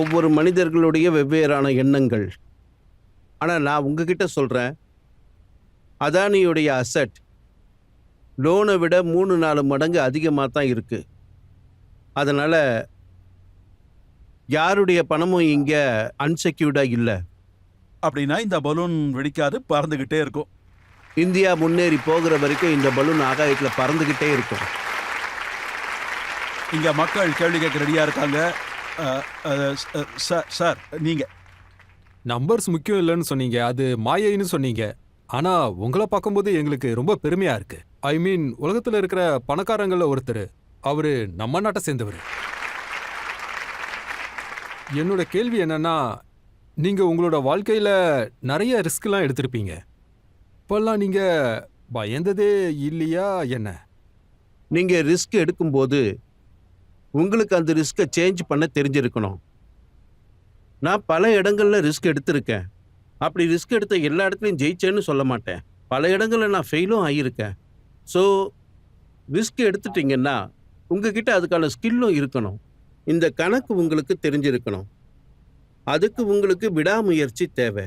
ஒவ்வொரு மனிதர்களுடைய வெவ்வேறான எண்ணங்கள். ஆனா நான் உங்ககிட்ட சொல்றேன், அதானியுடைய அசெட் லோனை விட 3-4 மடங்கு அதிகமாக தான் இருக்கு. அதனால யாருடைய பணமும் இங்க அன்செக்யூர்டா இல்லை. அப்படின்னா இந்த பலூன் வெடிக்காது, பறந்துகிட்டே இருக்கும். இந்தியா முன்னேறி போகிற வரைக்கும் இந்த பலூன் ஆகாயத்தில் பறந்துகிட்டே இருக்கும். இங்க மக்கள் கேள்வி கேட்க ரெடியா இருக்காங்க. சார், நீங்க நம்பர்ஸ் முக்கியம் இல்லைன்னு சொன்னீங்க, அது மாயைன்னு சொன்னீங்க. ஆனா உங்களை பார்க்கும்போது எங்களுக்கு ரொம்ப பெருமையா இருக்கு. ஐ மீன், உலகத்துல இருக்கிற பணக்காரங்கள ஒருத்தர், அவரு நம்ம நாட்டை சேர்ந்தவர். என்னோட கேள்வி என்னன்னா, நீங்க உங்களோட வாழ்க்கையில நிறைய ரிஸ்க்லாம் எடுத்திருப்பீங்க. இப்பெல்லாம் நீங்க பயந்ததே இல்லையா என்ன? நீங்க ரிஸ்க் எடுக்கும்போது உங்களுக்கு அந்த ரிஸ்கை சேஞ்ச் பண்ண தெரிஞ்சிருக்கணும். நான் பல இடங்கள்ல ரிஸ்க் எடுத்திருக்கேன். அப்படி ரிஸ்க் எடுத்த எல்லா இடத்துலையும் ஜெயிச்சேன்னு சொல்ல மாட்டேன். பல இடங்களில் நான் ஃபெயிலும் ஆகியிருக்கேன். ஸோ ரிஸ்க் எடுத்துட்டீங்கன்னா உங்ககிட்ட அதுக்கான ஸ்கில்லும் இருக்கணும். இந்த கணக்கு உங்களுக்கு தெரிஞ்சிருக்கணும். அதுக்கு உங்களுக்கு விடாமுயற்சி தேவை.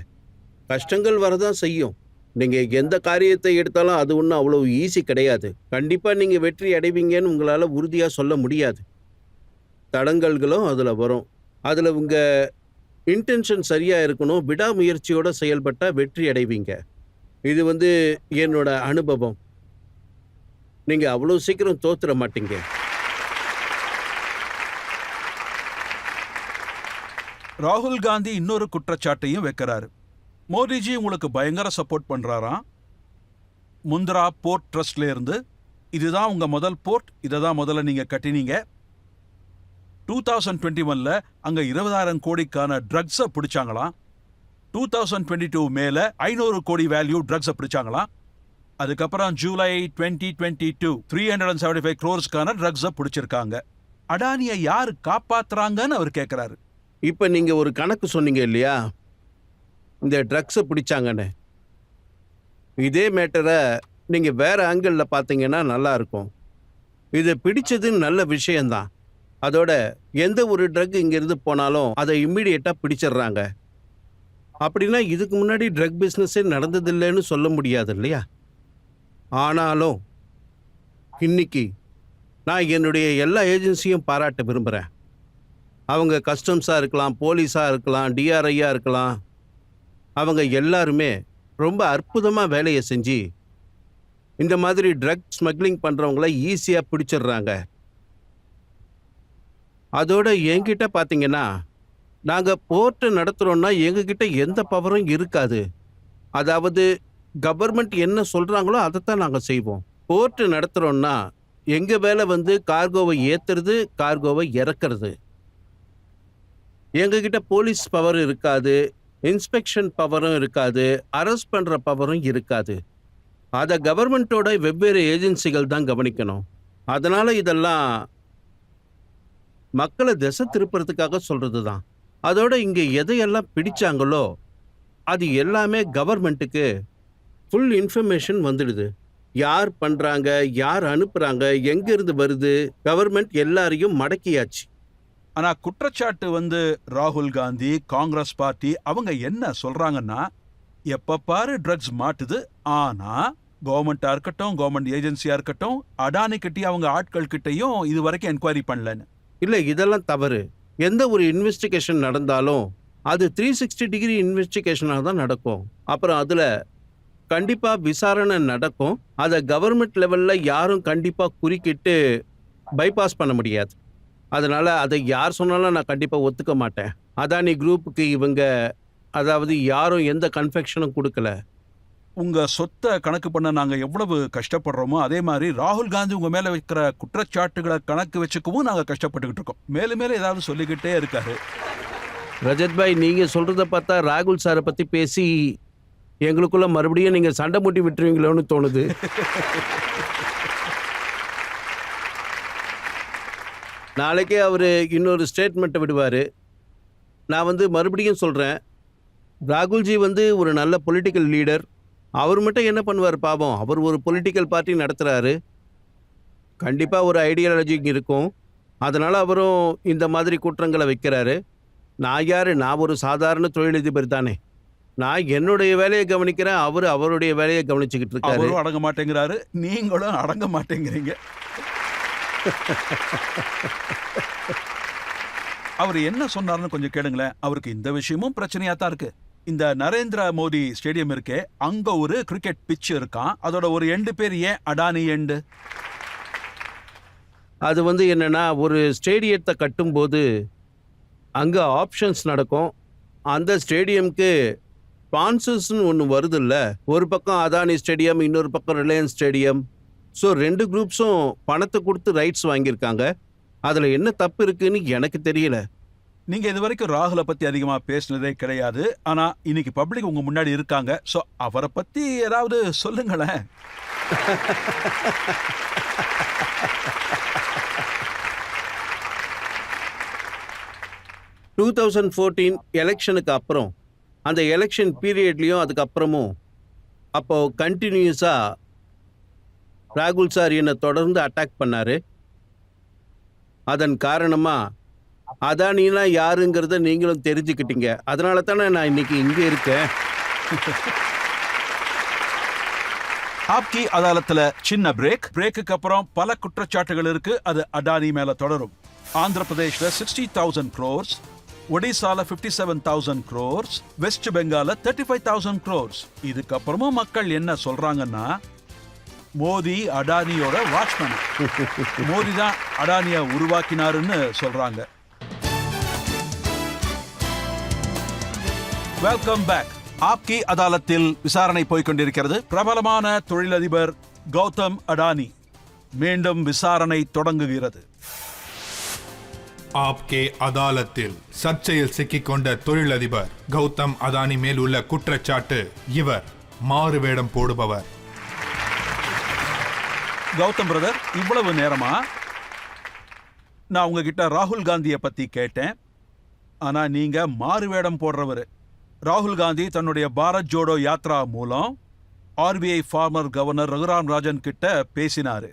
கஷ்டங்கள் வரதான் செய்யும். நீங்கள் எந்த காரியத்தை எடுத்தாலும் அது ஒன்றும் அவ்வளோ ஈஸி கிடையாது. கண்டிப்பாக நீங்கள் வெற்றி அடைவீங்கன்னு உங்களால் உறுதியாக சொல்ல முடியாது. தடங்கல்களும் அதில் வரும். அதில் உங்கள் இன்டென்ஷன் சரியாக இருக்கணும். விடாமுயற்சியோடு செயல்பட்டால் வெற்றி அடைவீங்க. இது என்னோட அனுபவம். நீங்கள் அவ்வளோ சீக்கிரம் தோத்துற மாட்டீங்க. ராகுல் காந்தி இன்னொரு குற்றச்சாட்டையும் வைக்கிறாரு. மோடிஜி உங்களுக்கு பயங்கர சப்போர்ட் பண்றாராம். முந்திரா போர்ட் ட்ரஸ்ட்ல இருந்து இதுதான் உங்க முதல் போர்ட், இதை தான் முதல்ல நீங்க கட்டினீங்க. 2021ல அங்க 20,000 கோடிக்கான ட்ரக்ஸை பிடிச்சாங்களாம். 2022 மேல 500 கோடி வேல்யூ ட்ரக்ஸை பிடிச்சாங்களாம். அதுக்கப்புறம் ஜூலை 2022 375 crores-க்கான ட்ரக்ஸை பிடிச்சிருக்காங்க. அடானியை யாரு காப்பாத்துறாங்கன்னு அவர் கேட்கிறாரு. இப்போ நீங்கள் ஒரு கணக்கு சொன்னீங்க இல்லையா, இந்த ட்ரக்ஸை பிடிச்சாங்கன்னு. இதே மேட்டரை நீங்கள் வேற ஆங்கிளில் பார்த்தீங்கன்னா நல்லா இருக்கும். இதை பிடிச்சது நல்ல விஷயந்தான். அதோட எந்த ஒரு ட்ரக் இங்கேருந்து போனாலும் அதை இம்மிடியேட்டாக பிடிச்சிடுறாங்க. அப்படின்னா இதுக்கு முன்னாடி ட்ரக் பிஸ்னஸே நடந்ததில்லைன்னு சொல்ல முடியாது இல்லையா? ஆனாலும் இன்னைக்கு நான் என்னுடைய எல்லா ஏஜென்சியும் பாராட்ட விரும்புகிறேன். அவங்க கஸ்டம்ஸாக இருக்கலாம், போலீஸாக இருக்கலாம், டிஆர்ஐயாக இருக்கலாம், அவங்க எல்லாருமே ரொம்ப அற்புதமாக வேலையை செஞ்சு இந்த மாதிரி ட்ரக் ஸ்மக்லிங் பண்ணுறவங்கள ஈஸியாக பிடிச்சிடுறாங்க. அதோட என்கிட்ட பார்த்தீங்கன்னா, நாங்கள் போர்ட்டு நடத்துகிறோன்னா எங்ககிட்ட எந்த பவரும் இருக்காது. அதாவது கவர்மெண்ட் என்ன சொல்கிறாங்களோ அதைத்தான் நாங்கள் செய்வோம். போர்ட்டு நடத்துகிறோன்னா எங்கள் வேலை கார்கோவை ஏற்றுறது, கார்கோவை இறக்குறது. எங்ககிட்ட போலீஸ் பவர் இருக்காது, இன்ஸ்பெக்ஷன் பவரும் இருக்காது, அரெஸ்ட் பண்ணுற பவரும் இருக்காது. அதை கவர்மெண்ட்டோட வெவ்வேறு ஏஜென்சிகள் தான் கவனிக்கணும். அதனால் இதெல்லாம் மக்களை திசை திருப்புறதுக்காக சொல்கிறது தான். அதோட இங்கே எதையெல்லாம் பிடிச்சாங்களோ அது எல்லாமே கவர்மெண்ட்டுக்கு ஃபுல் இன்ஃபர்மேஷன் வந்துடுது. யார் பண்ணுறாங்க, யார் அனுப்புகிறாங்க, எங்கேருந்து வருது, கவர்மெண்ட் எல்லாரையும் மடக்கியாச்சு. ஆனா குற்றச்சாட்டு ராகுல் காந்தி, காங்கிரஸ் பார்ட்டி அவங்க என்ன சொல்றாங்கன்னா, எப்ப பாரு ட்ரக்ஸ் மாட்டுது. ஆனா கவர்மெண்டா இருக்கட்டும், கவர்மெண்ட் ஏஜென்சியா இருக்கட்டும், அடானி கிட்டயும் அவங்க ஆட்கள் கிட்டையும் இது வரைக்கும் என்கொயரி பண்ணலன்னு. இல்லை, இதெல்லாம் தவறு. எந்த ஒரு இன்வெஸ்டிகேஷன் நடந்தாலும் அது 360 டிகிரி இன்வெஸ்டிகேஷனாக தான் நடக்கும். அப்புறம் அதில் கண்டிப்பாக விசாரணை நடக்கும். அதை கவர்மெண்ட் லெவலில் யாரும் கண்டிப்பாக குறுக்கிட்டு பைபாஸ் பண்ண முடியாது. அதனால் அதை யார் சொன்னாலும் நான் கண்டிப்பாக ஒத்துக்க மாட்டேன். அதானி குரூப்புக்கு அதாவது யாரும் எந்த கன்ஃபெக்ஷனும் கொடுக்கல. உங்க சொத்தை கணக்கு பண்ண நாங்க எவ்வளவு கஷ்டப்படுறோமோ அதே மாதிரி ராகுல் காந்தி உங்க மேல வைக்கிற குற்றச்சாட்டுகளை கணக்கு வச்சுக்கவும் நாங்க கஷ்டப்பட்டுக்கிட்டு இருக்கோம். மேலும் மேலும் ஏதாவது சொல்லிக்கிட்டே இருக்காரு. ரஜத் பாய், நீங்க சொல்றத பார்த்தா ராகுல் சாரை பத்தி பேசி எங்களுக்குள்ள மறுபடியும் நீங்க சண்டை மூட்டி விட்டுருவீங்களோன்னு தோணுது. நாளைக்கே அவரு இன்னொரு ஸ்டேட்மெண்ட்டை விடுவாரு. நான் மறுபடியும் சொல்றேன், ராகுல்ஜி ஒரு நல்ல பொலிட்டிக்கல் லீடர். அவர் மட்டும் என்ன பண்ணுவார் பாவம், அவர் ஒரு பொலிட்டிக்கல் பார்ட்டி நடத்துறாரு. கண்டிப்பா ஒரு ஐடியாலஜி இருக்கும். அதனால அவரும் இந்த மாதிரி குற்றங்களை வைக்கிறாரு. நான் யாரு? நான் ஒரு சாதாரண தொழிலதிபர் தானே. நான் என்னுடைய வேலையை கவனிக்கிறேன், அவரு அவருடைய வேலையை கவனிச்சுக்கிட்டு இருக்காரு. அவரும் அடங்க மாட்டேங்கிறாரு, நீங்களும் அடங்க மாட்டேங்கிறீங்க. அவர் என்ன சொன்னார்னு கொஞ்சம் கேளுங்களேன். அவருக்கு இந்த விஷயமும் பிரச்சனையா தான் இருக்கு. இந்த நரேந்திர மோடி ஸ்டேடியம் இருக்கே, அங்க ஒரு கிரிக்கெட் பிட்ச் இருக்கான். அதோட ஒரு எண்டு பேர் ஏன் அடானி எண்டு? அது என்னன்னா, ஒரு ஸ்டேடியத்தை கட்டும்போது அங்க ஆப்ஷன்ஸ் நடக்கும். அந்த ஸ்டேடியம்க்கு ஸ்பான்சர்ஸ்னு ஒன்று வருது இல்ல. ஒரு பக்கம் அதானி ஸ்டேடியம், இன்னொரு பக்கம் ரிலையன்ஸ் ஸ்டேடியம். ஸோ 2 குரூப்ஸும் பணத்தை கொடுத்து ரைட்ஸ் வாங்கியிருக்காங்க. அதில் என்ன தப்பு இருக்குன்னு எனக்கு தெரியல. நீங்க இது வரைக்கும் ராகுலை பத்தி அதிகமா பேசினதே கிடையாது. ஆனா இன்னைக்கு பப்ளிக் உங்க முன்னாடி இருக்காங்க. சோ அவரை பத்தி ஏதாவது சொல்லுங்களேன். எலெக்ஷனுக்கு அப்புறம், அந்த எலெக்ஷன் பீரியட்லயும் அதுக்கப்புறமும் அப்போ கண்டினியூஸா ராகுல் சார் என்னை தொடர்ந்து அட்டாக் பண்ணாரு. அதன் காரணமா அதானினா யாருங்கிறத நீங்களும் தெரிஞ்சுக்கிட்டீங்க. அதனால தானே நான் இன்னைக்கு இங்க இருக்கேன். ஆப்கி அதாலத்துல சின்ன பிரேக்குக்கு அப்புறம் பல குற்றச்சாட்டுகள் இருக்கு. அது அடானி மேல தொடரும். ஆந்திர பிரதேஷ்ல 60,000 crores, ஒடிசால 57,000 crores, வெஸ்ட் பெங்கால 35,000 crores. இதுக்கப்புறமும் மக்கள் என்ன சொல்றாங்கன்னா, மோடி அடானியோட வாட்ச்மேன், மோடி தான் அடானிய உருவாக்கினாருன்னு சொல்றாங்க. Welcome back. ஆப்கி அதாலத்தில் விசாரணை போய்கொண்டிருக்கிறது. பிரபலமான தொழிலதிபர் கௌதம் அடானி மீண்டும் விசாரணை தொடங்குகிறது. ஆப்கே அதாலத்தில் சர்ச்சையில் சிக்கிக்கொண்ட தொழிலதிபர் கௌதம் அதானி மேல் உள்ள குற்றச்சாட்டு, இவர் மாறு வேடம் போடுபவர். கௌதம் பிரதர், இவ்வளவு நேரமா நான் உங்ககிட்ட ராகுல் காந்தியை பத்தி கேட்டேன். ஆனா நீங்க மாறு வேடம் போடுறவர். ராகுல் காந்தி தன்னுடைய பாரத் ஜோடோ யாத்ரா மூலம் RBI former governor Raghuram Rajan கிட்ட பேசினாரு.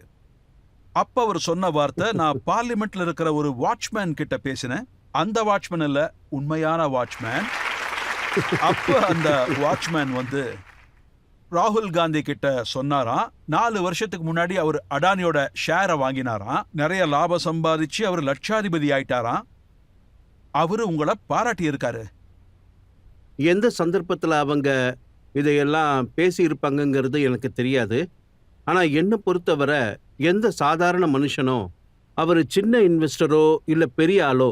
அப்ப அவர் சொன்ன வார்த்தை, நான் பார்லிமெண்ட்ல இருக்கிற ஒரு வாட்ச்மேன் கிட்ட பேசினேன். அந்த வாட்ச்மேன் இல்ல, உண்மையான வாட்ச்மேன். அப்ப அந்த வாட்ச்மேன் ராகுல் காந்தி கிட்ட சொன்னாராம், 4 வருஷத்துக்கு முன்னாடி அவர் அடானியோட ஷேரை வாங்கினாராம். நிறைய லாபம் சம்பாதிச்சு அவர் லட்சாதிபதி ஆயிட்டாராம். அவரு உங்களை பாராட்டி இருக்காரு. எந்த சந்தர்ப்பத்தில் அவங்க இதையெல்லாம் பேசி இருப்பாங்கங்கிறது எனக்கு தெரியாது. ஆனால் என்னை பொறுத்தவரை எந்த சாதாரண மனுஷனோ, அவர் சின்ன இன்வெஸ்டரோ இல்லை பெரிய ஆளோ,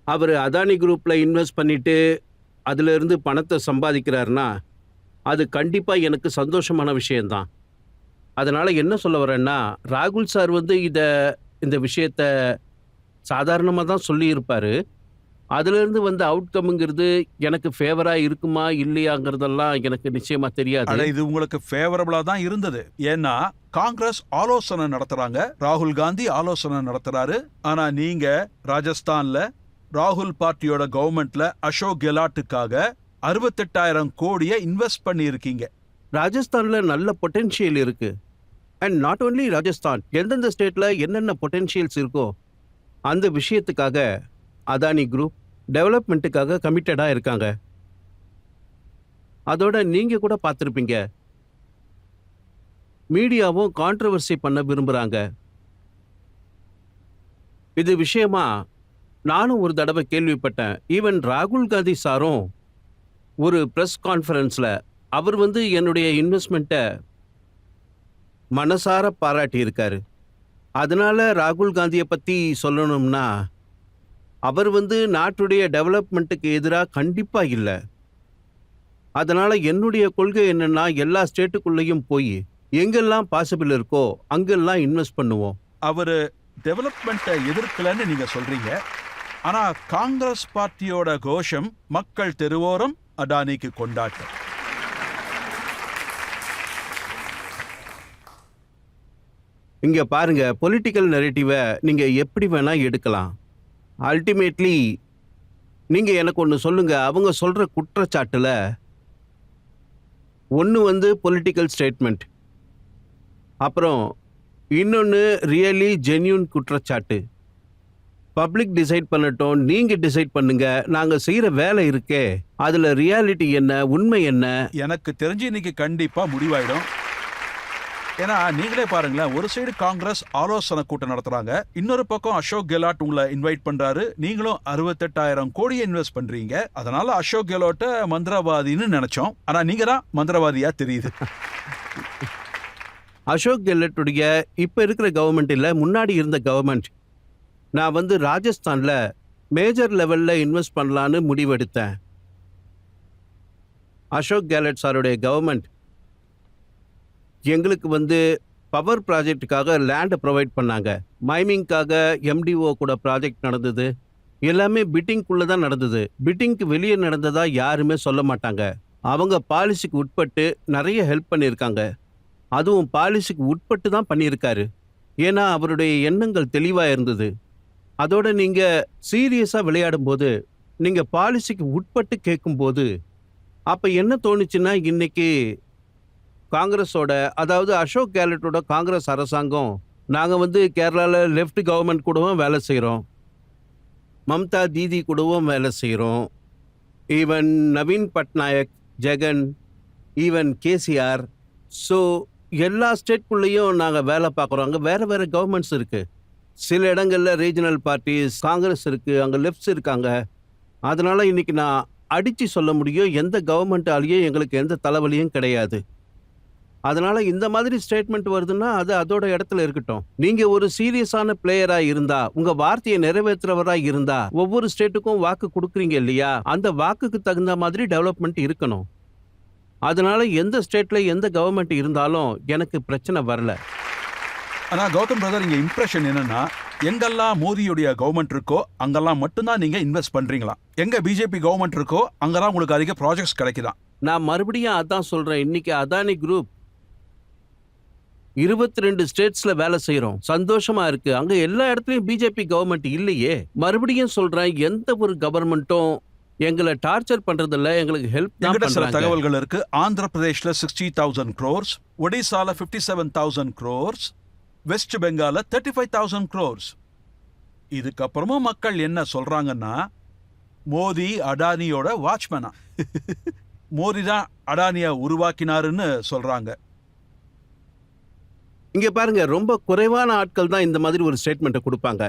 அவர் அதானி குரூப்பில் இன்வெஸ்ட் பண்ணிட்டு அதிலிருந்து பணத்தை சம்பாதிக்கிறாருன்னா அது கண்டிப்பாக எனக்கு சந்தோஷமான விஷயந்தான். அதனால் என்ன சொல்ல வரேன்னா, ராகுல் சார் இந்த விஷயத்த சாதாரணமாக தான் சொல்லியிருப்பார். அதுலேருந்து அவுட்கம்ங்கிறது எனக்கு ஃபேவராக இருக்குமா இல்லையாங்கிறதெல்லாம் எனக்கு நிச்சயமாக தெரியாது. இது உங்களுக்கு ஃபேவரபிளாக தான் இருந்தது. ஏன்னா காங்கிரஸ் ஆலோசனை நடத்துறாங்க, ராகுல் காந்தி ஆலோசனை நடத்துறாரு. ஆனா நீங்க ராஜஸ்தான்ல ராகுல் பார்ட்டியோட கவர்மெண்ட்ல அசோக் கெலாட்டுக்காக 68,000 கோடியை இன்வெஸ்ட் பண்ணி இருக்கீங்க. ராஜஸ்தான்ல நல்ல பொட்டென்ஷியல் இருக்கு. அண்ட் நாட் ஓன்லி ராஜஸ்தான், எந்தெந்த ஸ்டேட்ல என்னென்ன பொட்டென்ஷியல்ஸ் இருக்கோ அந்த விஷயத்துக்காக அதானி குரூப் டெவலப்மெண்ட்டுக்காக கமிட்டடா இருக்காங்க. அதோட நீங்க கூட பார்த்துருப்பீங்க, மீடியாவும் கான்ட்ரவர்சி பண்ண விரும்புறாங்க. இது விஷயமா நானும் ஒரு தடவை கேள்விப்பட்டேன். ஈவன் ராகுல் காந்தி சாரும் ஒரு பிரஸ் கான்ஃபரன்ஸ்ல அவர் என்னுடைய இன்வெஸ்ட்மெண்ட்டை மனசார பாராட்டி இருக்காரு. அதனால ராகுல் காந்தியை பத்தி சொல்லணும்னா, அவர் நாட்டுடைய டெவலப்மெண்ட்டுக்கு எதிராக கண்டிப்பா இல்லை. அதனால என்னுடைய கொள்கை என்னன்னா, எல்லா ஸ்டேட்டுக்குள்ளேயும் போய் எங்கெல்லாம் பாசிபிள் இருக்கோ அங்கெல்லாம் இன்வெஸ்ட் பண்ணுவோம். அவரு டெவலப்மெண்ட்டை எதிர்க்கலன்னு நீங்க சொல்றீங்க. ஆனா காங்கிரஸ் பார்ட்டியோட கோஷம் மக்கள் தெருவோரம் அடானிக்கு கொண்டாட்டம். இங்க பாருங்க, பொலிட்டிக்கல் நெரேட்டிவை நீங்க எப்படி வேணா எடுக்கலாம். அல்டிமேட்லி நீங்க எனக்கு ஒன்று சொல்லுங்க, அவங்க சொல்ற குற்றச்சாட்டுல ஒன்று வந்து பொலிட்டிக்கல் ஸ்டேட்மெண்ட், அப்புறம் இன்னொன்று ரியலி ஜென்யூன் குற்றச்சாட்டு. பப்ளிக் டிசைட் பண்ணட்டும், நீங்க டிசைட் பண்ணுங்க. நாங்க செய்யற வேலை இருக்கே, அதுல ரியாலிட்டி என்ன, உண்மை என்ன? எனக்கு தெரிஞ்சு இன்னைக்கு கண்டிப்பா முடிவாயிடும். ஏன்னா நீங்களே பாருங்களேன், ஒரு சைடு காங்கிரஸ் ஆலோசனை கூட்டம் நடத்துறாங்க, இன்னொரு பக்கம் அசோக் கெலாட் உங்களை இன்வைட் பண்றாரு. நீங்களும் 68,000 கோடியை இன்வெஸ்ட் பண்றீங்க. அதனால அசோக் கெலாட்ட மந்திரவாதின்னு நினைச்சோம், ஆனா நீங்க தான் மந்திரவாதியா தெரியுது. அசோக் கெலட்டுடைய இப்ப இருக்கிற கவர்மெண்ட் இல்ல, முன்னாடி இருந்த கவர்மெண்ட். நான் வந்து ராஜஸ்தான்ல மேஜர் லெவல்ல இன்வெஸ்ட் பண்ணலான்னு முடிவெடுத்தேன். அசோக் கெலட் சாருடைய கவர்மெண்ட் எங்களுக்கு வந்து பவர் ப்ராஜெக்டுக்காக லேண்டை ப்ரொவைட் பண்ணாங்க. மைமிங்காக எம்டிஓ கூட ப்ராஜெக்ட் நடந்தது. எல்லாமே பிட்டிங்குள்ளே தான் நடந்தது. பிட்டிங்க்கு வெளியே நடந்ததா யாருமே சொல்ல மாட்டாங்க. அவங்க பாலிசிக்கு உட்பட்டு நிறைய ஹெல்ப் பண்ணியிருக்காங்க. அதுவும் பாலிசிக்கு உட்பட்டு தான் பண்ணியிருக்காரு. ஏன்னா அவருடைய எண்ணங்கள் தெளிவாக இருந்தது. அதோட நீங்கள் சீரியஸாக விளையாடும்போது, நீங்கள் பாலிசிக்கு உட்பட்டு கேட்கும்போது, அப்போ என்ன தோணுச்சுன்னா, இன்னைக்கு காங்கிரஸோட, அதாவது அசோக் கெலட்டோட காங்கிரஸ் அரசாங்கம், நாங்கள் வந்து கேரளாவில் லெஃப்ட் கவர்மெண்ட் கூடவும் வேலை செய்கிறோம், மம்தா தீதி கூடவும் வேலை செய்கிறோம், even Naveen Patnaik, Jagan, even KCR. So எல்லா ஸ்டேட்குள்ளேயும் நாங்கள் வேலை பார்க்குறோம். அங்கே வேறு வேறு கவர்மெண்ட்ஸ் இருக்குது. சில இடங்களில் ரீஜனல் பார்ட்டிஸ் காங்கிரஸ் இருக்குது, அங்கே லெஃப்ட்ஸ் இருக்காங்க. அதனால் இன்னைக்கு நான் அடித்து சொல்ல முடியும், எந்த கவர்மெண்ட்டாலேயும் எங்களுக்கு எந்த தலைவலியும் கிடையாது. அதனால இந்த மாதிரி ஸ்டேட்மெண்ட் வருதுன்னா அது அதோட இடத்துல இருக்கட்டும். நீங்க ஒரு சீரியஸான பிளேயரா இருந்தா, உங்க வார்த்தையை நிறைவேற்றுறவரா இருந்தா, ஒவ்வொரு ஸ்டேட்டுக்கும் வாக்கு கொடுக்குறீங்க இல்லையா, அந்த வாக்குக்கு தகுந்த மாதிரி டெவலப்மெண்ட் இருக்கணும். அதனால எந்த ஸ்டேட்ல எந்த கவர்மெண்ட் இருந்தாலும் எனக்கு பிரச்சனை வரல. ஆனா கௌதம் பிரதர், இங்க இம்ப்ரெஷன் என்னன்னா, எங்கெல்லாம் மோடியுடைய கவர்மெண்ட் இருக்கோ அங்கெல்லாம் மட்டும்தான் நீங்க இன்வெஸ்ட் பண்றீங்களா? எங்க பிஜேபி கவர்மெண்ட் இருக்கோ அங்கெல்லாம் உங்களுக்கு அதிக ப்ராஜெக்ட்ஸ் கிடைக்குதா? நான் மறுபடியும் அதான் சொல்றேன். இன்னைக்கு அதானி குரூப் 22 ஸ்டேட்ஸ்ல வேலை செய்யறோம், சந்தோஷமா இருக்கு. அங்க எல்லா இடத்துலயும் பிஜேபி கவர்மெண்ட் இல்லையே. மறுபடியும் சொல்றேன், எந்த ஒரு கவர்மெண்ட்டும் எங்களை டார்ச்சர் பண்றதில்ல, எங்களுக்கு ஹெல்ப் தான் என்கிட்ட சில பண்றாங்க. தகவல்கள் இருக்கு. ஆந்திர பிரதேஷ்ல 60,000 crores, ஒடிசால 57,000 crores, வெஸ்ட் பெங்கால 35,000 crores. இதுக்கப்புறமும் மக்கள் என்ன சொல்றாங்கன்னா, மோடி அடானியோட வாட்ச்மேனா, மோடி தான் அடானிய உருவாக்கினாருன்னு சொல்றாங்க. இங்க பாருங்க, ரொம்ப குறைவான ஆட்கள் தான் இந்த மாதிரி ஒரு ஸ்டேட்மெண்ட்டை கொடுப்பாங்க.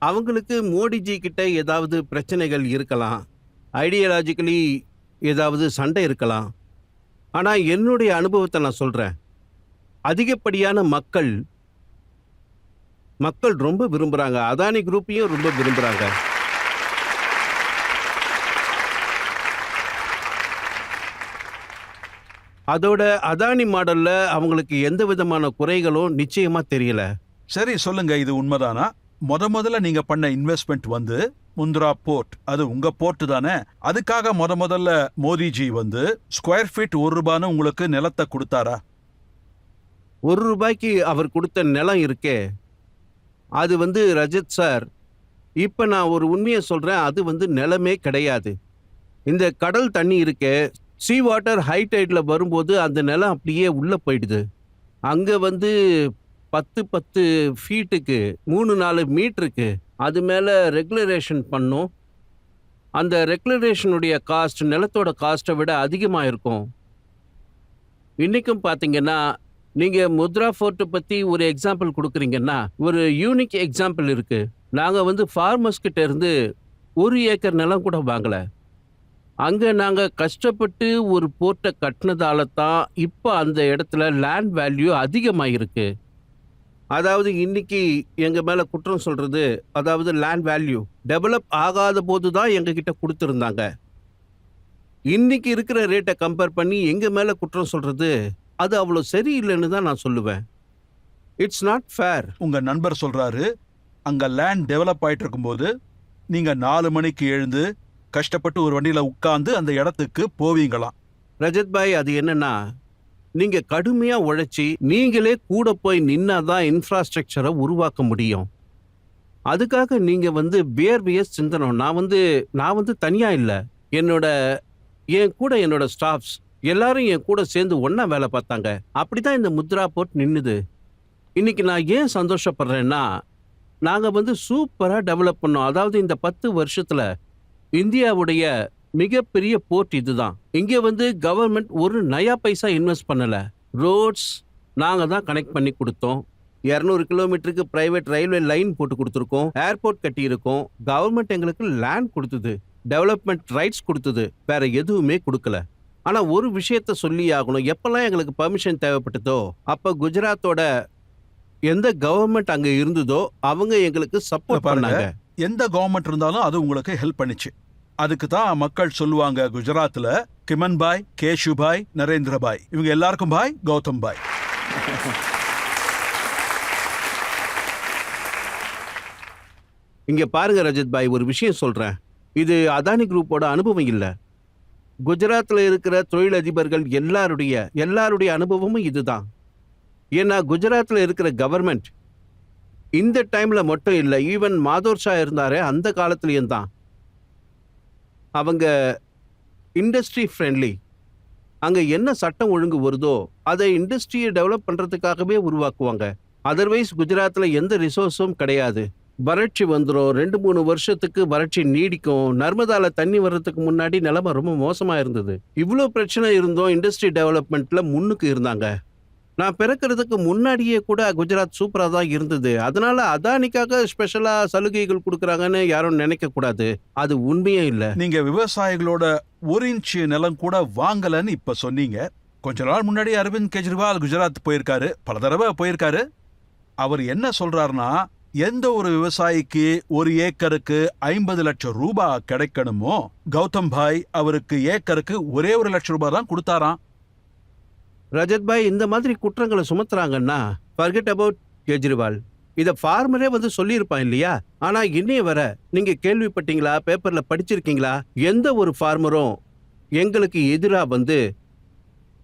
அவங்களுக்கு மோடிஜி கிட்ட ஏதாவது பிரச்சனைகள் இருக்கலாம், ஐடியாலஜிக்கலி ஏதாவது சண்டை இருக்கலாம். ஆனா என்னுடைய அனுபவத்தை நான் சொல்றேன், அதிகப்படியான மக்கள் ரொம்ப விரும்புறாங்க, அதானி குரூப்பையும் ரொம்ப விரும்புறாங்க. அதோட அதானி மாடல்ல அவங்களுக்கு எந்த விதமான குறைகளும் நிச்சயமா தெரியல. சரி சொல்லுங்க, இது உண்மைதானா? முதல்ல நீங்க பண்ண இன்வெஸ்ட்மெண்ட் வந்து முந்த்ரா போர்ட், அது உங்க போர்ட் தானே? அதுக்காக முதல்ல மோடிஜி வந்து ஸ்கொயர் ஃபீட் ₹1 உங்களுக்கு நிலத்தை கொடுத்தாரா? ₹1 அவர் கொடுத்த நிலம் இருக்கே, அது வந்து ரஜத் சார், இப்ப நான் ஒரு உண்மையை சொல்றேன், அது வந்து நிலமே கிடையாது. இந்த கடல் தண்ணி இருக்கே, சீ வாட்டர் ஹை டைட்ல வரும்போது அந்த நிலம் அப்படியே உள்ள போயிடுது. அங்க வந்து 10 ஃபீட்டுக்கு 3-4 மீட்டருக்கு அது மேல ரெகுலரேஷன் பண்ணும். அந்த ரெகுலரேஷனுடைய காஸ்ட் நிலத்தோட காஸ்ட்டை விட அதிகமா இருக்கும். இன்னைக்கும் பாத்தீங்கன்னா, நீங்க முத்ரா ஃபோர்ட்டை பத்தி ஒரு எக்ஸாம்பிள் கொடுக்குறீங்கன்னா, ஒரு யூனிக் எக்ஸாம்பிள் இருக்கு. நாங்க வந்து ஃபார்மர்ஸ் கிட்ட இருந்து 1 ஏக்கர் நிலம் கூட வாங்கல. அங்க நாங்க கஷ்டப்பட்டு ஒரு போர்ட்டை கட்டினதால தான் இப்ப அந்த இடத்துல லேண்ட் வேல்யூ அதிகமாயிருக்கு. அதாவது இன்னைக்கு எங்க மேல குற்றம் சொல்றது, அதாவது லேண்ட் வேல்யூ டெவலப் ஆகாத போது தான் எங்க கிட்ட கொடுத்துருந்தாங்க. இன்னைக்கு இருக்கிற ரேட்டை கம்பேர் பண்ணி எங்க மேல குற்றம் சொல்றது, அது அவ்வளோ சரியில்லைன்னு தான் நான் சொல்லுவேன். It's not fair. உங்க நண்பர் சொல்றாரு, அங்க லேண்ட் டெவலப் ஆயிட்டு இருக்கும்போது நீங்க 4 மணிக்கு எழுந்து கஷ்டப்பட்டு ஒரு வண்டியில உட்கார்ந்து அந்த இடத்துக்கு போவீங்களாம். ரஜத் பாய், அது என்னன்னா, நீங்க கடுமையா உழைச்சி நீங்களே கூட போய் நின்னாதான் இன்ஃப்ராஸ்ட்ரக்சரை உருவாக்க முடியும். அதுக்காக நீங்க வியர்வையை சிந்தனம். நான் வந்து தனியா இல்ல, என் கூட என்னோட ஸ்டாஃப்ஸ் எல்லாரும் என் கூட சேர்ந்து ஒண்ணா வேலை பார்த்தாங்க. அப்படிதான் இந்த முத்ரா போர்ட் நின்னுது. இன்னைக்கு நான் ஏன் சந்தோஷப்படுறேன்னா, நாங்க சூப்பரா டெவலப் பண்ணோம். அதாவது இந்த 10 வருஷத்துல இந்தியாவுடைய மிகப்பெரிய போர்ட் இதுதான். இங்க கவர்மெண்ட் ஒரு நயா பைசா இன்வெஸ்ட் பண்ணல. ரோட்ஸ் நாங்க தான் கனெக்ட் பண்ணி கொடுத்தோம். 200 கிலோமீட்டருக்கு பிரைவேட் ரயில்வே லைன் போட்டு கொடுத்துருக்கோம். ஏர்போர்ட் கட்டியிருக்கோம். கவர்மெண்ட் எங்களுக்கு லேண்ட் கொடுத்தது, டெவலப்மெண்ட் ரைட்ஸ் கொடுத்தது. வேற எதுவுமே கொடுக்கல. ஆனா ஒரு விஷயத்த சொல்லி ஆகணும். எப்பெல்லாம் எங்களுக்கு பெர்மிஷன் தேவைப்பட்டதோ அப்ப குஜராத்தோட எந்த கவர்மெண்ட் அங்க இருந்ததோ அவங்க எங்களுக்கு சப்போர்ட் பாருங்க, பண்ணாங்க. எந்த கவர்மெண்ட் இருந்தாலும் அது உங்களுக்கு ஹெல்ப் பண்ணிச்சு. அதுக்கு தான் மக்கள் சொல்லுவாங்க, குஜராத்ல கிமன் பாய், கேஷுபாய், நரேந்திர பாய், இவங்க எல்லாருக்கும் பாய் கௌதம் பாய். இங்க பாருங்க ரஜத் பாய், ஒரு விஷயம் சொல்றேன். இது அதானி குரூப்போட அனுபவம் இல்ல. குஜராத்ல இருக்கிற தொழிலதிபர்கள் எல்லாருடைய அனுபவமும் இதுதான். ஏன்னா குஜராத்ல இருக்கிற கவர்மெண்ட் இந்த டைம்ல மட்டும் இல்ல, ஈவன் மாதோர் ஷா இருந்தாரே அந்த காலத்திலயும் தான். அவங்க இண்டஸ்ட்ரி ஃப்ரெண்ட்லி. அங்க என்ன சட்டம் ஒழுங்கு வருதோ அதை இண்டஸ்ட்ரியை டெவலப் பண்றதுக்காகவே உருவாக்குவாங்க. அதர்வைஸ் குஜராத்ல எந்த ரிசோர்ஸும் கிடையாது. வறட்சி வந்துடும், 2-3 வருஷத்துக்கு வறட்சி நீடிக்கும். நர்மதால தண்ணி வர்றதுக்கு முன்னாடி நிலைமை ரொம்ப மோசமா இருந்தது. இவ்வளோ பிரச்சனை இருந்தும் இண்டஸ்ட்ரி டெவலப்மெண்ட்ல முன்னுக்கு இருந்தாங்க. நான் பிறக்கிறதுக்கு முன்னாடியே கூட குஜராத் சூப்பரா தான் இருந்தது. அதனால அதானிக்காக ஸ்பெஷலா சலுகைகள் கொடுக்குறாங்கன்னு யாரும் நினைக்க கூடாது. அது உண்மையே இல்ல. நீங்க விவசாயிகளோட 1 இன்ச் நிலம் கூட வாங்கலன்னு இப்ப சொன்னீங்க. கொஞ்ச நாள் முன்னாடி அரவிந்த் கெஜ்ரிவால் குஜராத் போயிருக்காரு, பல தடவை போயிருக்காரு. அவர் என்ன சொல்றாருன்னா, எந்த ஒரு விவசாயிக்கு 1 ஏக்கருக்கு 50 லட்சம் ரூபாய் கிடைக்கணுமோ, கௌதம் பாய் அவருக்கு ஏக்கருக்கு ஒரே 1 லட்சம் ரூபாய் தான் கொடுத்தாராம். ரஜத் பாய், இந்த மாதிரி குற்றங்களை சுமத்துறாங்கன்னா ஃபர்கெட் அபவுட் கெஜ்ரிவால். இத ஃபார்மரே சொல்லியிருப்பான் இல்லையா? ஆனா இன்னைய வர நீங்க கேள்விப்பட்டீங்களா, பேப்பர்ல படிச்சிருக்கீங்களா? எந்த ஒரு ஃபார்மரும் எங்களுக்கு எதிரா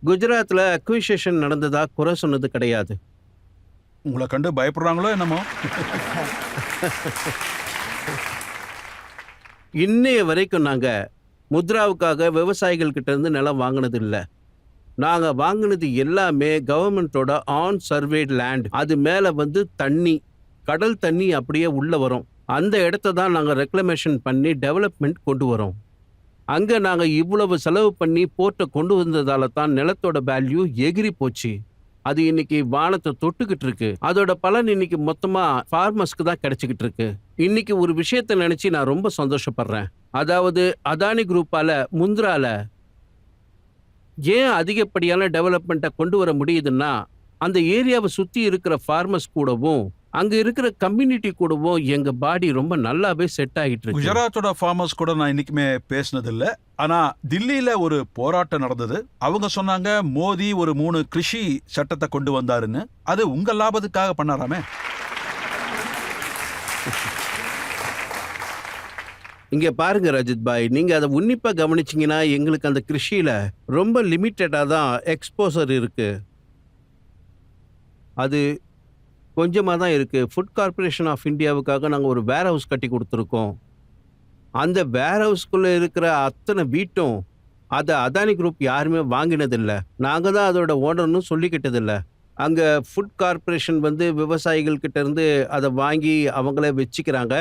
குஜராத்ல அக்விசேஷன் நடந்ததா குறை சொன்னது கிடையாது. உங்களை கண்டு பயப்படுறாங்களோ என்னமோ. இன்னைய வரைக்கும் நாங்க முத்ராவுக்காக விவசாயிகள் கிட்ட இருந்து நிலம் வாங்கினது இல்ல. நாங்க வாங்கினது எல்லாமே கவர்மெண்டோட ஆன் சர்வேட் லேண்ட். அது மேல தண்ணி, கடல் தண்ணி அப்படியே உள்ள வரும். அந்த இடத்த தான் நாங்க ரெக்ளமேஷன் பண்ணி டெவலப்மெண்ட் கொண்டு வரோம். அங்க நாங்க இவ்வளவு செலவு பண்ணி போர்ட்டை கொண்டு வந்ததால தான் நிலத்தோட வேல்யூ எகிரி போச்சு. அது இன்னைக்கு வானத்தை தொட்டுக்கிட்டு இருக்கு. அதோட பலன் இன்னைக்கு மொத்தமா ஃபார்மர்ஸ்க்கு தான் கிடைச்சிக்கிட்டு இருக்கு. இன்னைக்கு ஒரு விஷயத்தை நினைச்சு நான் ரொம்ப சந்தோஷப்படுறேன். அதாவது அதானி குரூப்பால முந்த்ரால ஏன் அதிகப்படியான டெவலப்மெண்ட்டை கொண்டு வர முடியுதுன்னா, அந்த ஏரியாவை சுத்தி இருக்கிற ஃபார்மர்ஸ் கூடவும் அங்க இருக்கிற கம்யூனிட்டி கூடவும் எங்க பாடி ரொம்ப நல்லாவே செட் ஆகிட்டு இருக்கு. குஜராத்தோட ஃபார்மர்ஸ் கூட நான் இன்னைக்குமே பேசினது இல்ல. ஆனா தில்லியில ஒரு போராட்டம் நடந்தது. அவங்க சொன்னாங்க, மோடி ஒரு 3 கிருஷி சட்டத்தை கொண்டு வந்தாருன்னு. அது உங்க லாபத்துக்காக பண்ணாராமே. இங்க பாருங்க ரஜித் பாய், நீங்க அதை உன்னிப்பா கவனிச்சீங்கன்னா எங்களுக்கு அந்த கிருஷியில ரொம்ப லிமிட்டடா தான் எக்ஸ்போசர் இருக்கு. அது கொஞ்சமாக தான் இருக்கு. ஃபுட் கார்பரேஷன் ஆஃப் இந்தியாவுக்காக நாங்கள் ஒரு வேர் ஹவுஸ் கட்டி கொடுத்துருக்கோம். அந்த வேர் ஹவுஸ்குள்ளே இருக்கிற அத்தனை வீட்டும் அதை அதானி குரூப் யாருமே வாங்கினதில்லை. நாங்கள் தான் அதோட ஓனர்னு சொல்லிக்கிட்டதில்லை. அங்கே ஃபுட் கார்பரேஷன் விவசாயிகள் கிட்ட இருந்து அதை வாங்கி அவங்களே வச்சுக்கிறாங்க.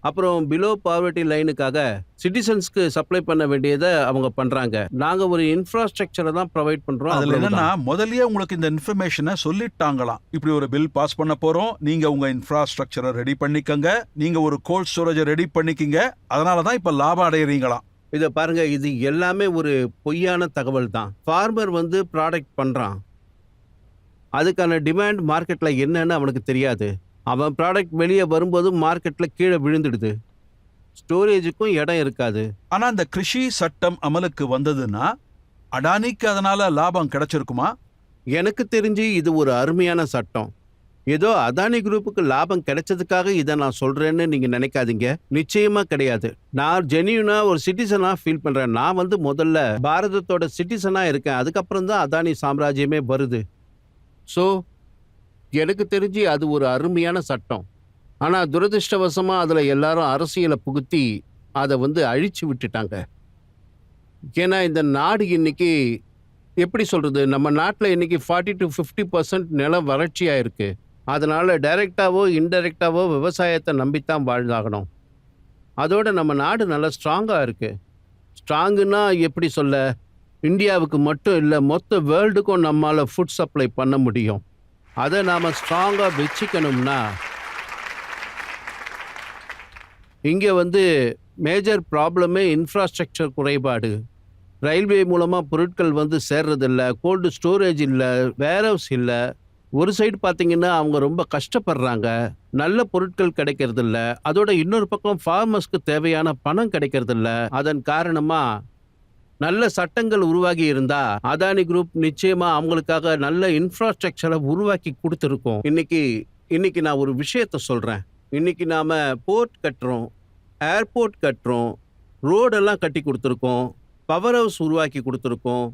அப்புறம் பிலோ பாவர்ட்டி லைனுக்காக சிட்டிசன்ஸ்க்கு சப்ளை பண்ண வேண்டியதை அவங்க பண்றாங்க. நாங்க ஒரு இன்ஃப்ராஸ்ட்ரக்சரை தான் ப்ரொவைட் பண்றோம். அதுல என்னன்னா, முதல்லயே உங்களுக்கு இந்த இன்ஃபர்மேஷனை சொல்லிட்டாங்களாம். இப்படி ஒரு பில் பாஸ் பண்ண போறோம், நீங்க உங்க இன்ஃப்ராஸ்ட்ரக்சரை ரெடி பண்ணிக்கங்க, நீங்க ஒரு கோல்ட் ஸ்டோரேஜை ரெடி பண்ணிக்கிங்க, அதனாலதான் இப்ப லாபம் அடையறீங்களாம். இதை பாருங்க, இது எல்லாமே ஒரு பொய்யான தகவல் தான். ஃபார்மர் ப்ராடக்ட் பண்றான், அதுக்கான டிமாண்ட் மார்க்கெட்ல என்னன்னு அவனுக்கு தெரியாது. அவன் ப்ராடக்ட் வெளியே வரும்போது மார்க்கெட்ல கீழே விழுந்துடுது. ஸ்டோரேஜுக்கும் இடம் இருக்காது. ஆனா இந்த கிருஷி சட்டம் அமலுக்கு வந்ததுன்னா அடானிக்கு அதனால லாபம் கிடைச்சிருக்குமா? எனக்கு தெரிஞ்சு இது ஒரு அருமையான சட்டம். ஏதோ அதானி குரூப்புக்கு லாபம் கிடைச்சதுக்காக இதை நான் சொல்றேன்னு நீங்க நினைக்காதீங்க. நிச்சயமா கிடையாது. நான் ஜெனியூனா ஒரு சிட்டிசனா ஃபீல் பண்றேன். நான் முதல்ல பாரதத்தோட சிட்டிசனா இருக்கேன். அதுக்கப்புறம் தான் அதானி சாம்ராஜ்யமே வருது. ஸோ எனக்கு தெரிஞ்சு அது ஒரு அருமையான சட்டம். ஆனா துரதிர்ஷ்டவசமா அதுல எல்லாரும் அரசியலை புகுத்தி அதை அழிச்சு விட்டுட்டாங்க. ஏன்னா இந்த நாடு இன்னைக்கு எப்படி சொல்றது, நம்ம நாட்டில் இன்னைக்கு 40 to 50% நிலம் வறட்சியா இருக்கு. அதனால டைரக்டாவோ இன்டைரக்டாவோ விவசாயத்தை நம்பித்தான் வாழ்ந்தாகணும். அதோட நம்ம நாடு நல்லா ஸ்ட்ராங்கா இருக்கு. ஸ்ட்ராங்குன்னா எப்படி சொல்ல, இந்தியாவுக்கு மட்டும் இல்லை, மொத்த வேர்ல்டுக்கும் நம்மால ஃபுட் சப்ளை பண்ண முடியும். அதை நாம ஸ்ட்ராங்கா வச்சுக்கணும்னா இங்கே மேஜர் ப்ராப்ளமே இன்ஃப்ராஸ்ட்ரக்சர் குறைபாடு. ரயில்வே மூலமாக பொருட்கள் சேர்றதில்ல, கோல்டு ஸ்டோரேஜ் இல்லை, வேர்ஹவுஸ் இல்லை. ஒரு சைடு பார்த்தீங்கன்னா அவங்க ரொம்ப கஷ்டப்படுறாங்க, நல்ல பொருட்கள் கிடைக்கிறதில்ல. அதோட இன்னொரு பக்கம் ஃபார்மர்ஸ்க்கு தேவையான பணம் கிடைக்கிறதில்ல. அதன் காரணமாக நல்ல சட்டங்கள் உருவாகி இருந்தா அதானி குரூப் நிச்சயமா அவங்களுக்காக நல்ல இன்ஃப்ராஸ்ட்ரக்சரை உருவாக்கி கொடுத்துருக்கோம். இன்னைக்கு நான் ஒரு விஷயத்த சொல்றேன். இன்னைக்கு நாம போர்ட் கட்டுறோம், ஏர்போர்ட் கட்டுறோம், ரோடெல்லாம் கட்டி கொடுத்துருக்கோம், பவர் ஹவுஸ் உருவாக்கி கொடுத்துருக்கோம்.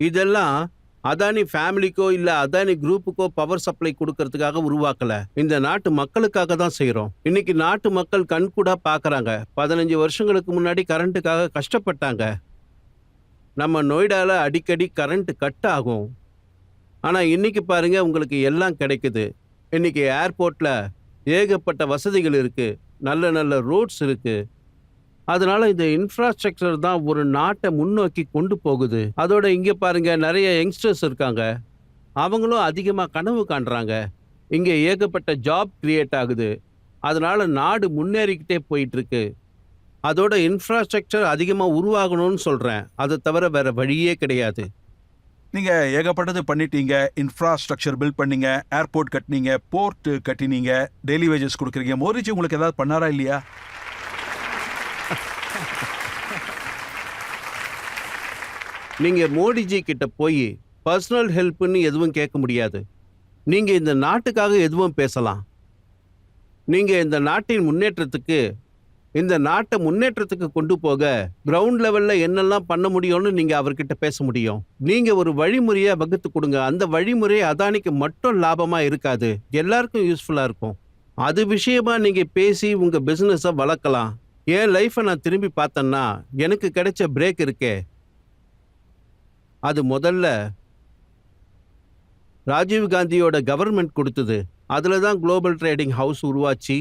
இதெல்லாம் அதானி ஃபேமிலிக்கோ இல்லை அதானி குரூப்புக்கோ பவர் சப்ளை கொடுக்கறதுக்காக உருவாக்கல, இந்த நாட்டு மக்களுக்காக தான் செய்கிறோம். இன்னைக்கு நாட்டு மக்கள் கண்கூடா பார்க்குறாங்க. 15 வருஷங்களுக்கு முன்னாடி கரண்ட்டுக்காக கஷ்டப்பட்டாங்க. நம்ம நொய்டால அடிக்கடி கரண்ட் கட் ஆகும். ஆனால் இன்னைக்கு பாருங்க, உங்களுக்கு எல்லாம் கிடைக்குது. இன்னைக்கு ஏர்போர்ட்டில் ஏகப்பட்ட வசதிகள் இருக்கு, நல்ல நல்ல ரோட்ஸ் இருக்கு. அதனால இந்த இன்ஃப்ராஸ்ட்ரக்சர் தான் ஒரு நாட்டை முன்னோக்கி கொண்டு போகுது. அதோட இங்கே பாருங்க, நிறைய யங்ஸ்டர்ஸ் இருக்காங்க, அவங்களும் அதிகமாக கனவு காண்றாங்க. இங்கே ஏகப்பட்ட ஜாப் கிரியேட் ஆகுது. அதனால நாடு முன்னேறிக்கிட்டே போயிட்டு இருக்கு. அதோட இன்ஃப்ராஸ்ட்ரக்சர் அதிகமாக உருவாகணும்னு சொல்கிறேன். அதை தவிர வேற வழியே கிடையாது. நீங்க ஏகப்பட்டது பண்ணிட்டீங்க. இன்ஃப்ராஸ்ட்ரக்சர் பில்ட் பண்ணீங்க, ஏர்போர்ட் கட்டினீங்க, போர்ட் கட்டினீங்க, டெய்லி வேஜஸ் கொடுக்குறீங்க. மோடிஜி உங்களுக்கு ஏதாவது பண்ணாரா இல்லையா? நீங்க மோடிஜி கிட்ட போய் பர்சனல் ஹெல்ப்னு எதுவும் கேட்க முடியாது. நீங்க இந்த நாட்டுக்காக எதுவும் பேசலாம். நீங்க இந்த நாட்டை முன்னேற்றத்துக்கு கொண்டு போக கிரவுண்ட் லெவல்ல என்னெல்லாம் பண்ண முடியும்னு நீங்க அவர்கிட்ட பேச முடியும். நீங்க ஒரு வழிமுறையை வகுத்து கொடுங்க. அந்த வழிமுறை அதானிக்கு மட்டும் லாபமா இருக்காது, எல்லாருக்கும் யூஸ்ஃபுல்லா இருக்கும். அது விஷயமா நீங்க பேசி உங்க பிசினஸை வளர்க்கலாம். என் லைஃப்பை நான் திரும்பி பார்த்தேன்னா எனக்கு கிடைச்ச பிரேக் இருக்கே, அது முதல்ல ராஜீவ் காந்தியோட கவர்மெண்ட் கொடுத்தது. அதில் தான் குளோபல் ட்ரேடிங் ஹவுஸ் உருவாச்சு.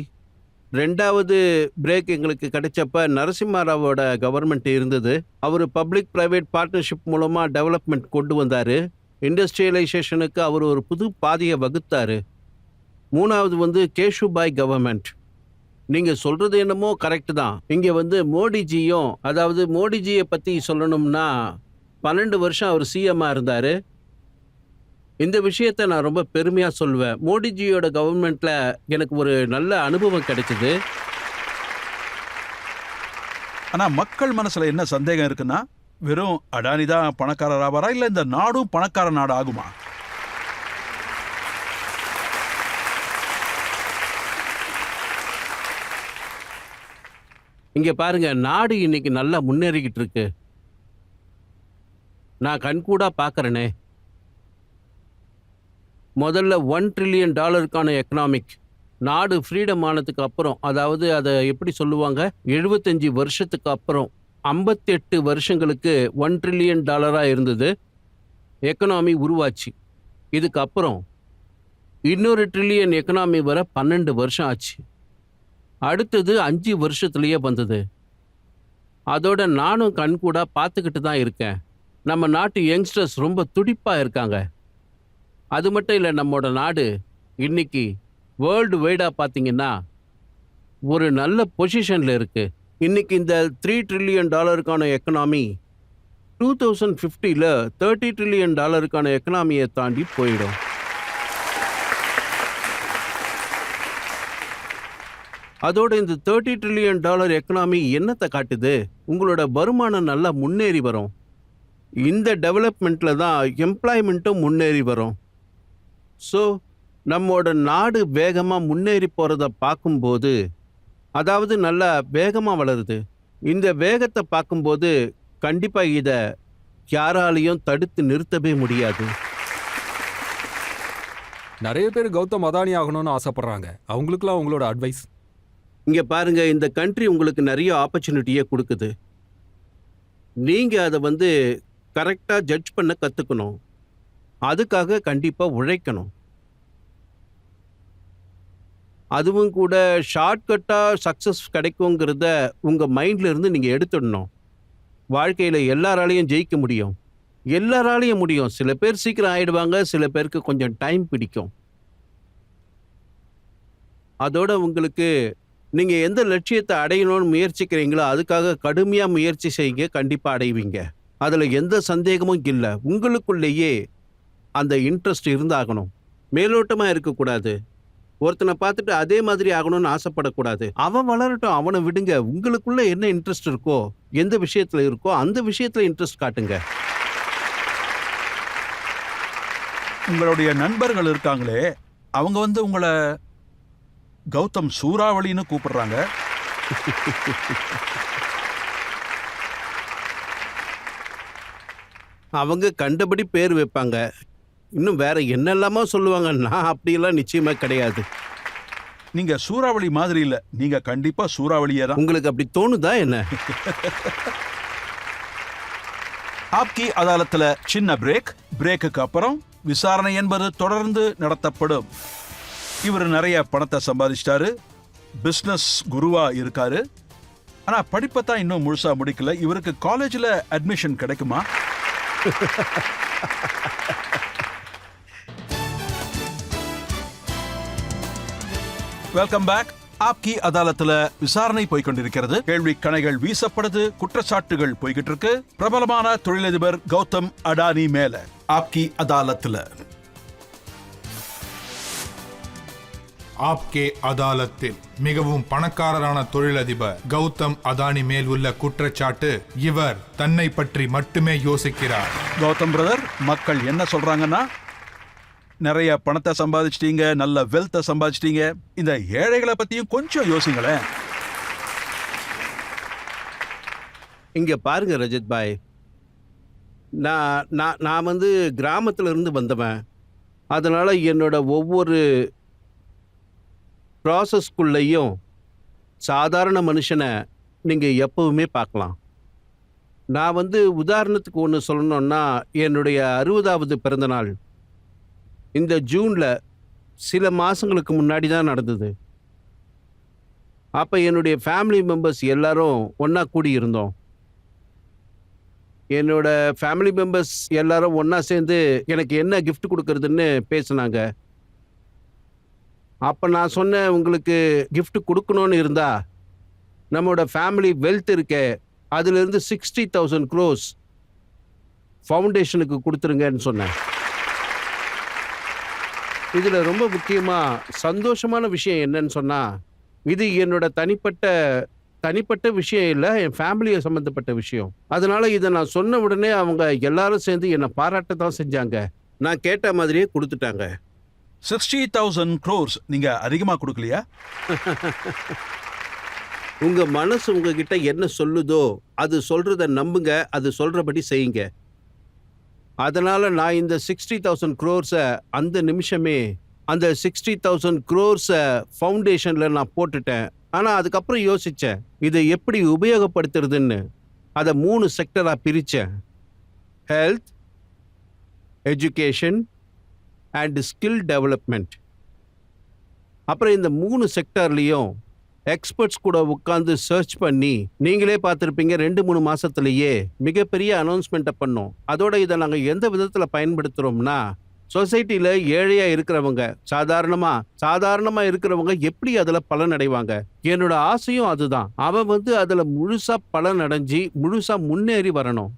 ரெண்டாவது பிரேக் எங்களுக்கு கிடைச்சப்ப நரசிம்ம ராவோட கவர்மெண்ட் இருந்தது. அவர் பப்ளிக் ப்ரைவேட் பார்ட்னர்ஷிப் மூலமாக டெவலப்மெண்ட் கொண்டு வந்தார். இண்டஸ்ட்ரியலைசேஷனுக்கு அவர் ஒரு புது பாதையை வகுத்தார். மூணாவது கேஷுபாய் கவர்மெண்ட். நீங்கள் சொல்கிறது என்னமோ கரெக்டு தான். இங்கே மோடிஜியும், அதாவது மோடிஜியை பற்றி சொல்லணும்னா 12 வருஷம் அவர் சிஎம்மாக இருந்தார். இந்த விஷயத்தை நான் ரொம்ப பெருமையாக சொல்லுவேன். மோடிஜியோட கவர்மெண்ட்டில் எனக்கு ஒரு நல்ல அனுபவம் கிடைச்சிது. ஆனால் மக்கள் மனசில் என்ன சந்தேகம் இருக்குன்னா, வெறும் அடானி தான் பணக்காரர் ஆவாரா, இல்லை இந்த நாடும் பணக்கார நாடு ஆகுமா? இங்கே பாருங்க, நாடு இன்னைக்கு நல்லா முன்னேறிக்கிட்டு இருக்கு. நான் கண்கூடா பார்க்குறேனே. முதல்ல $1 trillion எக்கனாமிக் நாடு ஃப்ரீடம் ஆனதுக்கு அப்புறம், அதாவது அதை எப்படி சொல்லுவாங்க, 75 வருஷத்துக்கு அப்புறம் 58 வருஷங்களுக்கு $1 trillion இருந்தது. எக்கனாமி உருவாச்சு. இதுக்கப்புறம் இன்னொரு ட்ரில்லியன் எக்கனாமி வர 12 வருஷம் ஆச்சு. அடுத்தது 5 வருஷத்துலேயே வந்தது. அதோட நானும் கண்கூடா பார்த்துக்கிட்டு தான் இருக்கேன். நம்ம நாட்டு யங்ஸ்டர்ஸ் ரொம்ப துடிப்பாக இருக்காங்க. அது மட்டும் இல்லை, நம்மளோட நாடு இன்னைக்கு வேர்ல்டு வைடாக பார்த்தீங்கன்னா ஒரு நல்ல பொசிஷனில் இருக்கு. இன்னைக்கு இந்த $3 trillion எக்கனாமி 2050 $30 trillion எக்கனாமியை தாண்டி போயிடும். அதோட இந்த $30 trillion எக்கனாமி என்னத்தை காட்டுது? உங்களோட வருமானம் நல்லா முன்னேறி வரும். இந்த டெவலப்மெண்ட்டில் தான் எம்ப்ளாய்மெண்ட்டும் முன்னேறி வரும். ஸோ நம்மோட நாடு வேகமா முன்னேறி போறத பார்க்கும்போது, அதாவது நல்லா வேகமா வளருது. இந்த வேகத்தை பார்க்கும்போது கண்டிப்பா இத யாராலையும் தடுத்து நிறுத்தவே முடியாது. நிறைய பேர் கௌதம் அதானி ஆகணும்னு ஆசைப்படுறாங்க. அவங்களுக்குலாம் உங்களோட அட்வைஸ்? இங்க பாருங்க, இந்த கண்ட்ரி உங்களுக்கு நிறைய ஆப்பர்ச்சுனிட்டியை கொடுக்குது. நீங்க அதை கரெக்டா ஜட்ஜ் பண்ண கத்துக்கணும். அதுக்காக கண்டிப்பா உழைக்கணும். அதுவும் கூட ஷார்ட்கட்டா சக்சஸ் கிடைக்குங்கிறத உங்க மைண்ட்ல இருந்து நீங்க எடுத்துடணும். வாழ்க்கையில எல்லாராலையும் ஜெயிக்க முடியும். எல்லாராலையும் முடியும். சில பேர் சீக்கிரம் ஆயிடுவாங்க, சில பேருக்கு கொஞ்சம் டைம் பிடிக்கும். அதோட உங்களுக்கு நீங்க எந்த லட்சியத்தை அடையணும்னு முயற்சிக்கிறீங்களோ அதுக்காக கடுமையா முயற்சி செய்யுங்க, கண்டிப்பா அடைவீங்க. அதுல எந்த சந்தேகமும் இல்லை. உங்களுக்குள்ளேயே அந்த இன்ட்ரெஸ்ட் இருந்தாகணும். மேலோட்டமா இருக்கக்கூடாது. ஒருத்தனை பார்த்துட்டு அதே மாதிரி ஆகணும்னு ஆசைப்படக்கூடாது. அவன் வளரட்டும், அவனை விடுங்க. உங்களுக்குள்ள என்ன இன்ட்ரெஸ்ட் இருக்கோ, எந்த விஷயத்துல இருக்கோ அந்த விஷயத்துல இன்ட்ரெஸ்ட் காட்டுங்க. உங்களுடைய நண்பர்கள் இருக்காங்களே, அவங்க உங்களை கௌதம் சூறாவளின்னு கூப்பிடுறாங்க. அவங்க கண்டபடி பேர் வைப்பாங்க. இன்னும் வேற என்னெல்லாமோ சொல்லுவாங்க. நான் அப்படியெல்லாம் நிச்சயமா கிடையாது. நீங்க சூறாவளி மாதிரி இல்ல, நீங்க கண்டிப்பா சூறாவளியே தான். உங்களுக்கு அப்படி தோணுதா என்ன? ஆப்கி அதாலத்துல சின்ன பிரேக்குக்கு அப்புறம் விசாரணை என்பது தொடர்ந்து நடத்தப்படும். இவர் நிறைய பணத்தை சம்பாதிச்சிட்டாரு, பிசினஸ் குருவா இருக்காரு. ஆனா படிப்பை தான் இன்னும் முழுசா முடிக்கல. இவருக்கு காலேஜ்ல அட்மிஷன் கிடைக்குமா? Welcome back. ஆப்கி அதாலத்துல விசாரணை போய்கொண்டிருக்கிறது. கேள்வி கணைகள் வீசப்படுது, குற்றச்சாட்டுகள் போய்கிட்டு இருக்கு பிரபலமான தொழிலதிபர் கௌதம் அடானி மேல. ஆப்கி அதாலத்துல ஆப்கே அதாலத்தில் மிகவும் பணக்காரரான தொழிலதிபர் கௌதம் அதானி மேல் உள்ள குற்றச்சாட்டு, இவர் தன்னை பற்றி மட்டுமே யோசிக்கிறார். கௌதம் பிரதர், மக்கள் என்ன சொல்றாங்கன்னா, நிறைய பணத்தை சம்பாதிச்சிட்டீங்க, நல்ல வெல்த்தை சம்பாதிச்சிட்டீங்க, இந்த ஏழைகளை பத்தியும் கொஞ்சம் யோசிங்களேன். இங்க பாருங்க ரஜத் பாய், நான் கிராமத்துல இருந்து வந்தவன். அதனால என்னோட ஒவ்வொரு ப்ராசஸ்குள்ளேயும் சாதாரண மனுஷனை நீங்க எப்பவுமே பார்க்கலாம். நான் உதாரணத்துக்கு ஒன்று சொல்லணும்னா, என்னுடைய 60வது பிறந்த நாள் இந்த ஜூன்ல சில மாசங்களுக்கு முன்னாடி தான் நடந்தது. அப்ப என்னுடைய ஃபேமிலி மெம்பர்ஸ் எல்லாரும் ஒண்ணா கூடி இருந்தோம். என்னோட ஃபேமிலி மெம்பர்ஸ் எல்லாரும் ஒண்ணா சேர்ந்து எனக்கு என்ன கிஃப்ட் கொடுக்கறதுன்னு பேசினாங்க. அப்ப நான் சொன்னேன், உங்களுக்கு கிஃப்ட் கொடுக்கணும்னு இருந்தா நம்மளோட ஃபேமிலி வெல்த் இருக்கே, அதுல இருந்து 60,000 crores ஃபவுண்டேஷனுக்கு கொடுத்துருங்கன்னு சொன்னேன். இதுல ரொம்ப முக்கியமா சந்தோஷமான விஷயம் என்னன்னு சொன்னா, இது என்னோட தனிப்பட்ட விஷயம் இல்லை, என் ஃபேமிலியை சம்பந்தப்பட்ட விஷயம். அதனால இதை நான் சொன்ன உடனே அவங்க எல்லாரும் சேர்ந்து என்னை பாராட்ட தான் செஞ்சாங்க. நான் கேட்ட மாதிரியே கொடுத்துட்டாங்க. 60,000 crores நீங்க அதிகமா கொடுக்கலையா? உங்க மனசு உங்ககிட்ட என்ன சொல்லுதோ அது சொல்றத நம்புங்க, அது சொல்றபடி செய்யுங்க. அதனால நான் இந்த 60,000 crores அந்த நிமிஷமே அந்த 60,000 crores ஃபவுண்டேஷன்ல நான் போட்டுட்டேன். ஆனா அதுக்கப்புறம் யோசிச்சேன், இதை எப்படி உபயோகப்படுத்துறதுன்னு. அதை 3 செக்டரா பிரிச்சேன்: health, education and skill development. அப்புறம் இந்த 3 செக்டர்லையும் எக்ஸ்பர்ட்ஸ் கூட உட்கார்ந்து சர்ச் பண்ணி, நீங்களே பார்த்துருப்பீங்க, 2-3 மாசத்திலேயே மிகப்பெரிய அனௌன்ஸ்மெண்ட்டை பண்ணோம். அதோட இதை நாங்கள் எந்த விதத்துல பயன்படுத்துறோம்னா, சொசைட்டில ஏழையா இருக்கிறவங்க, சாதாரணமா இருக்கிறவங்க எப்படி அதுல பலன் அடைவாங்க. என்னோட ஆசையும் அதுதான். அவன் அதுல முழுசா பலன் அடைஞ்சி முழுசா முன்னேறி வரணும்.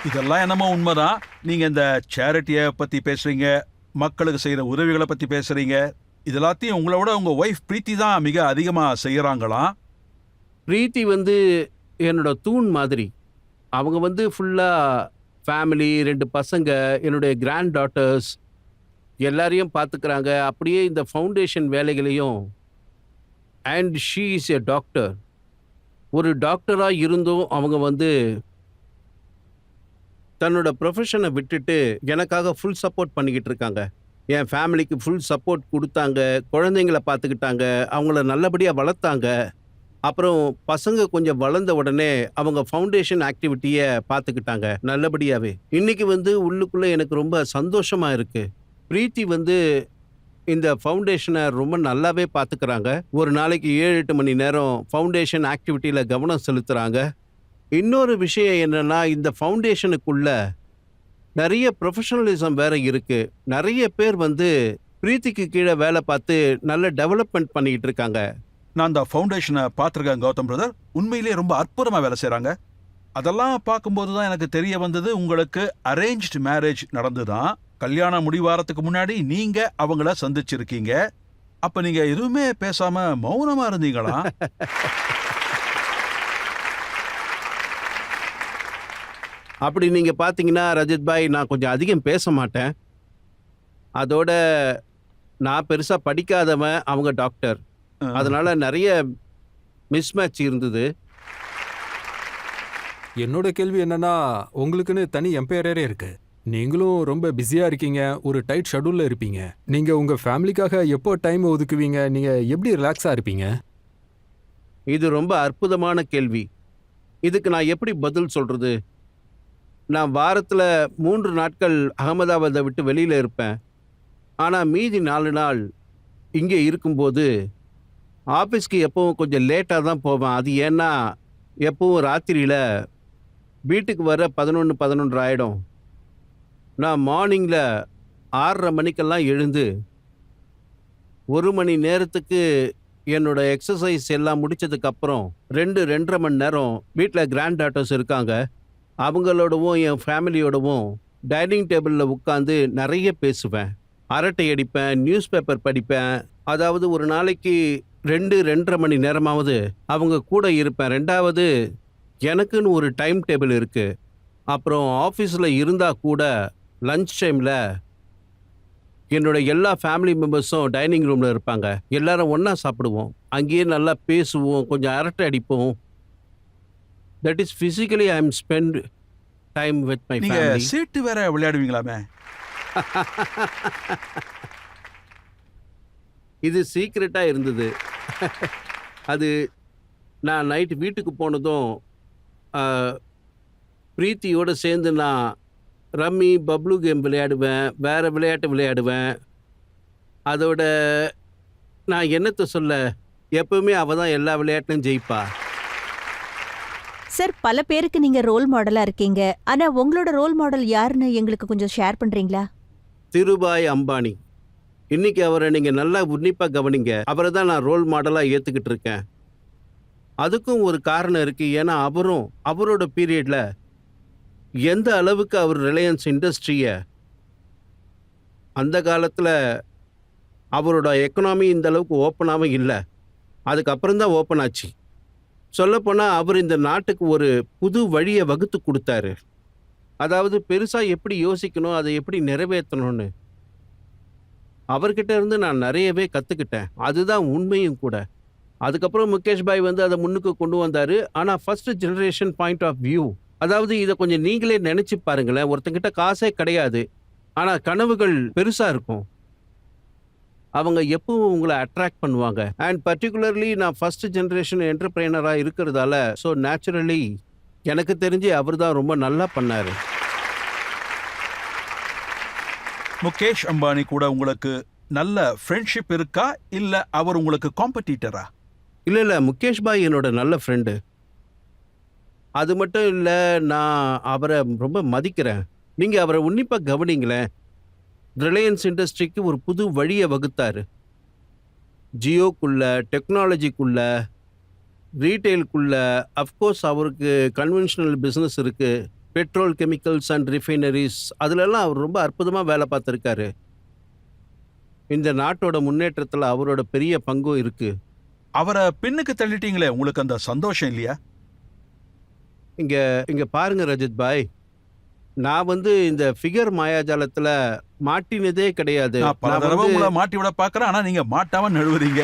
இதெல்லாம் என்னமோ உண்மைதான். நீங்க இந்த சேரிட்டியை பத்தி பேசுறீங்க, மக்களுக்கு செய்யற உதவிகளை பத்தி பேசுறீங்க. இது எல்லாத்தையும் உங்களை விட உங்க ஒய்ஃப் பிரீத்தி தான் மிக அதிகமா செய்யறாங்களாம். பிரீத்தி என்னோட தூண் மாதிரி. அவங்க ஃபுல்லா ஃபேமிலி, 2 பசங்க, என்னுடைய கிராண்ட் டாட்டர்ஸ், எல்லாரையும் பார்த்துக்கிறாங்க. அப்படியே இந்த ஃபவுண்டேஷன் வேலைகளையும். And she is a doctor. ஒரு டாக்டராக இருந்தும் அவங்க வந்து தன்னோட ப்ரொஃபஷனை விட்டுட்டு எனக்காக ஃபுல் சப்போர்ட் பண்ணிக்கிட்டு இருக்காங்க. என் ஃபேமிலிக்கு ஃபுல் சப்போர்ட் கொடுத்தாங்க. குழந்தைங்கள பார்த்துக்கிட்டாங்க. அவங்கள நல்லபடியாக வளர்த்தாங்க. அப்புறம் பசங்க கொஞ்சம் வளர்ந்த உடனே அவங்க ஃபவுண்டேஷன் ஆக்டிவிட்டியை பார்த்துக்கிட்டாங்க நல்லபடியாகவே. இன்னைக்கு வந்து உள்ளுக்குள்ளே எனக்கு ரொம்ப சந்தோஷமாக இருக்குது. பிரீத்தி வந்து இந்த ஃபவுண்டேஷனை ரொம்ப நல்லாவே பார்த்துக்கிறாங்க. ஒரு நாளைக்கு 7-8 மணி நேரம் ஃபவுண்டேஷன் ஆக்டிவிட்டியில் கவனம் செலுத்துகிறாங்க. இன்னொரு விஷயம் என்னன்னா, இந்த ஃபவுண்டேஷனுக்குள்ள நிறைய ப்ரொஃபஷனலிசம் வேற இருக்கு. நிறைய பேர் வந்து பிரீத்திக்கு கீழே வேலை பார்த்து நல்ல டெவலப்மெண்ட் பண்ணிக்கிட்டு இருக்காங்க. நான் அந்த ஃபவுண்டேஷனை பார்த்துருக்கேன் கௌதம் பிரதர். உண்மையிலேயே ரொம்ப அற்புதமாக வேலை செய்கிறாங்க. அதெல்லாம் பார்க்கும்போது தான் எனக்கு தெரிய வந்தது உங்களுக்கு அரேஞ்ச்டு மேரேஜ் நடந்துதான். கல்யாணம் முடிவாரத்துக்கு முன்னாடி நீங்க அவங்கள சந்திச்சிருக்கீங்க. அப்ப நீங்க எதுவுமே பேசாம மௌனமா இருந்தீங்களா? அப்படி நீங்க பார்த்தீங்கன்னா ரஜத் பாய், நான் கொஞ்சம் அதிகம் பேச மாட்டேன். அதோட நான் பெருசா படிக்காதவன், அவங்க டாக்டர். அதனால நிறைய மிஸ்மேட்ச் இருந்தது. என்னோட கேள்வி என்னன்னா, உங்களுக்குன்னு தனி எம்பையரே இருக்கு. நீங்களும் ரொம்ப பிஸியா இருக்கீங்க. ஒரு டைட் ஷெட்யூல்ல இருப்பீங்க. நீங்க உங்க ஃபேமிலிக்காக எப்போ டைம் ஒதுக்குவீங்க? நீங்க எப்படி ரிலாக்ஸா இருப்பீங்க? இது ரொம்ப அற்புதமான கேள்வி. இதுக்கு நான் எப்படி பதில் சொல்றது? நான் வாரத்தில் 3 நாட்கள் அகமதாபாத்தை விட்டு வெளியில் இருப்பேன். ஆனால் மீதி 4 நாள் இங்கே இருக்கும்போது ஆஃபீஸ்க்கு எப்பவும் கொஞ்சம் லேட்டாக தான் போவேன். அது ஏன்னா எப்பவும் ராத்திரியில் வீட்டுக்கு வர 11 ஆகிடும். நான் மார்னிங்கில் 6:30 மணிக்கெல்லாம் எழுந்து 1 மணி நேரத்துக்கு என்னோட எக்ஸசைஸ் எல்லாம் முடிச்சதுக்கப்புறம் 2-2.5 மணி நேரம் வீட்டில் கிராண்ட் டாட்டர்ஸ் இருக்காங்க, அவங்களோடவும் என் ஃபேமிலியோடவும் டைனிங் டேபிளில் உட்காந்து நிறைய பேசுவேன், அரட்டை அடிப்பேன், நியூஸ் பேப்பர் படிப்பேன். அதாவது ஒரு நாளைக்கு 2-2.5 மணி நேரமாவது அவங்க கூட இருப்பேன். ரெண்டாவது, எனக்குன்னு ஒரு டைம் டேபிள் இருக்குது. அப்புறம் ஆஃபீஸில் இருந்தால் கூட லஞ்ச் டைமில் என்னோட எல்லா ஃபேமிலி மெம்பர்ஸும் டைனிங் ரூமில் இருப்பாங்க. எல்லாரும் ஒன்றா சாப்பிடுவோம். அங்கேயே நல்லா பேசுவோம், கொஞ்சம் அரட்டை அடிப்போம். That is physically I am spend time with my நீங்க ஃபேமிலி. சீட்டு வேற விளையாடுவீங்களாமே? இது சீக்ரெட்டாக இருந்தது. அது நான் நைட்டு வீட்டுக்கு போனதும் பிரீத்தியோடு சேர்ந்து நான் ரம்மி, பப்ளு கேம் விளையாடுவேன், வேறு விளையாட்டு விளையாடுவேன். அதோட நான் என்னத்தை சொல்ல, எப்பவுமே அவள் தான் எல்லா விளையாட்டுலையும் ஜெயிப்பா. சார், பல பேருக்கு நீங்க ரோல் மாடலா இருக்கீங்க. ஆனா உங்களோட ரோல் மாடல் யாருன்னு எங்களுக்கு கொஞ்சம் ஷேர் பண்றீங்களா? திருபாய் அம்பானி. இன்னைக்கு அவரை நீங்கள் நல்லா உன்னிப்பாக கவனிங்க. அவரை தான் நான் ரோல் மாடலாக ஏற்றுக்கிட்டு இருக்கேன். அதுக்கும் ஒரு காரணம் இருக்குது. ஏன்னா அவரும் அவரோட பீரியடில் எந்த அளவுக்கு அவர் ரிலையன்ஸ் இண்டஸ்ட்ரியை, அந்த காலத்தில் அவரோட எக்கனாமி இந்த அளவுக்கு ஓப்பனாகவே இல்லை, அதுக்கப்புறம் தான் ஓப்பன் ஆச்சு. சொல்லப்போனால் அவர் இந்த நாட்டுக்கு ஒரு புது வழியை வகுத்து கொடுத்தாரு. அதாவது பெருசாக எப்படி யோசிக்கணும், அதை எப்படி நிறைவேற்றணும்னு அவர்கிட்ட இருந்து நான் நிறையவே கற்றுக்கிட்டேன். அதுதான் உண்மையும் கூட. அதுக்கப்புறம் முகேஷ் பாய் வந்து அதை முன்னுக்கு கொண்டு வந்தார். ஆனால் first generation point of view, அதாவது இதை கொஞ்சம் நீங்களே நினச்சி பாருங்களேன். ஒருத்தங்கிட்ட காசே கிடையாது, ஆனால் கனவுகள் பெருசாக இருக்கும். அவங்க எப்பவும் உங்களை அட்ராக்ட் பண்ணுவாங்க. அண்ட் பர்டிகுலர்லி நான் ஃபர்ஸ்ட் ஜெனரேஷன் என்டர்பிரைனராக இருக்கிறதால, ஸோ நேச்சுரலி எனக்கு தெரிஞ்சு அவர் தான் ரொம்ப நல்லா பண்ணார். முகேஷ் அம்பானி கூட உங்களுக்கு நல்ல ஃப்ரெண்ட்ஷிப் இருக்கா, இல்ல அவர் உங்களுக்கு காம்படிட்டரா? இல்லை, முகேஷ் பாய் என்னோட நல்ல ஃப்ரெண்டு. அது மட்டும் இல்லை, நான் அவரை ரொம்ப மதிக்கிறேன். நீங்கள் அவரை உன்னிப்பாக கவனிங்களேன். ரிலையன்ஸ் இண்டஸ்ட்ரிக்கு ஒரு புது வழியை வகுத்தார். ஜியோக்குள்ள, டெக்னாலஜிக்குள்ள, ரீட்டெயிலுக்குள்ள. அஃப்கோர்ஸ் அவருக்கு கன்வென்ஷனல் பிஸ்னஸ் இருக்குது, பெட்ரோல், கெமிக்கல்ஸ் அண்ட் ரிஃபைனரிஸ், அதிலெல்லாம் அவர் ரொம்ப அற்புதமாக வேலை பார்த்துருக்காரு. இந்த நாட்டோட முன்னேற்றத்தில் அவரோட பெரிய பங்கும் இருக்குது. அவரை பின்னுக்கு தள்ளிட்டீங்களே, உங்களுக்கு அந்த சந்தோஷம் இல்லையா? இங்கே பாருங்க ரஜத் பாய், நான் வந்து இந்த ஃபிகர் மாயாஜாலத்துல மாட்டினதே கிடையாது. நான் பல நான் தடவை வந்து உங்களை மாட்டி விட பாக்குறேன், ஆனா நீங்க மாட்டாம நழுவுறீங்க.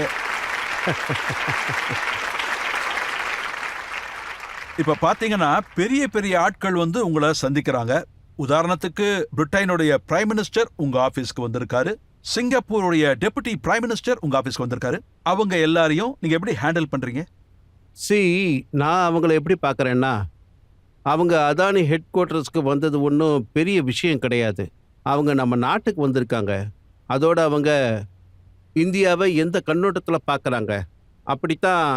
இப்ப பாத்தீங்கன்னா பெரிய பெரிய ஆட்கள் வந்து உங்களை சந்திக்கிறாங்க. உதாரணத்துக்கு பிரிட்டனுடைய பிரைம் மினிஸ்டர் உங்க ஆபீஸ்க்கு வந்திருக்காரு, சிங்கப்பூருடைய டெபுட்டி பிரைம் மினிஸ்டர் உங்க ஆபீஸ்க்கு வந்திருக்காரு. அவங்க எல்லாரையும் நீங்க எப்படி ஹேண்டில் பண்றீங்க? நான் அவங்கள எப்படி பார்க்குறேன்னா, அவங்க அதானி ஹெட் குவார்ட்டர்ஸ்க்கு வந்தது ஒன்றும் பெரிய விஷயம் கிடையாது. அவங்க நம்ம நாட்டுக்கு வந்திருக்காங்க. அதோட அவங்க இந்தியாவை எந்த கண்ணோட்டத்தில் பார்க்குறாங்க, அப்படித்தான்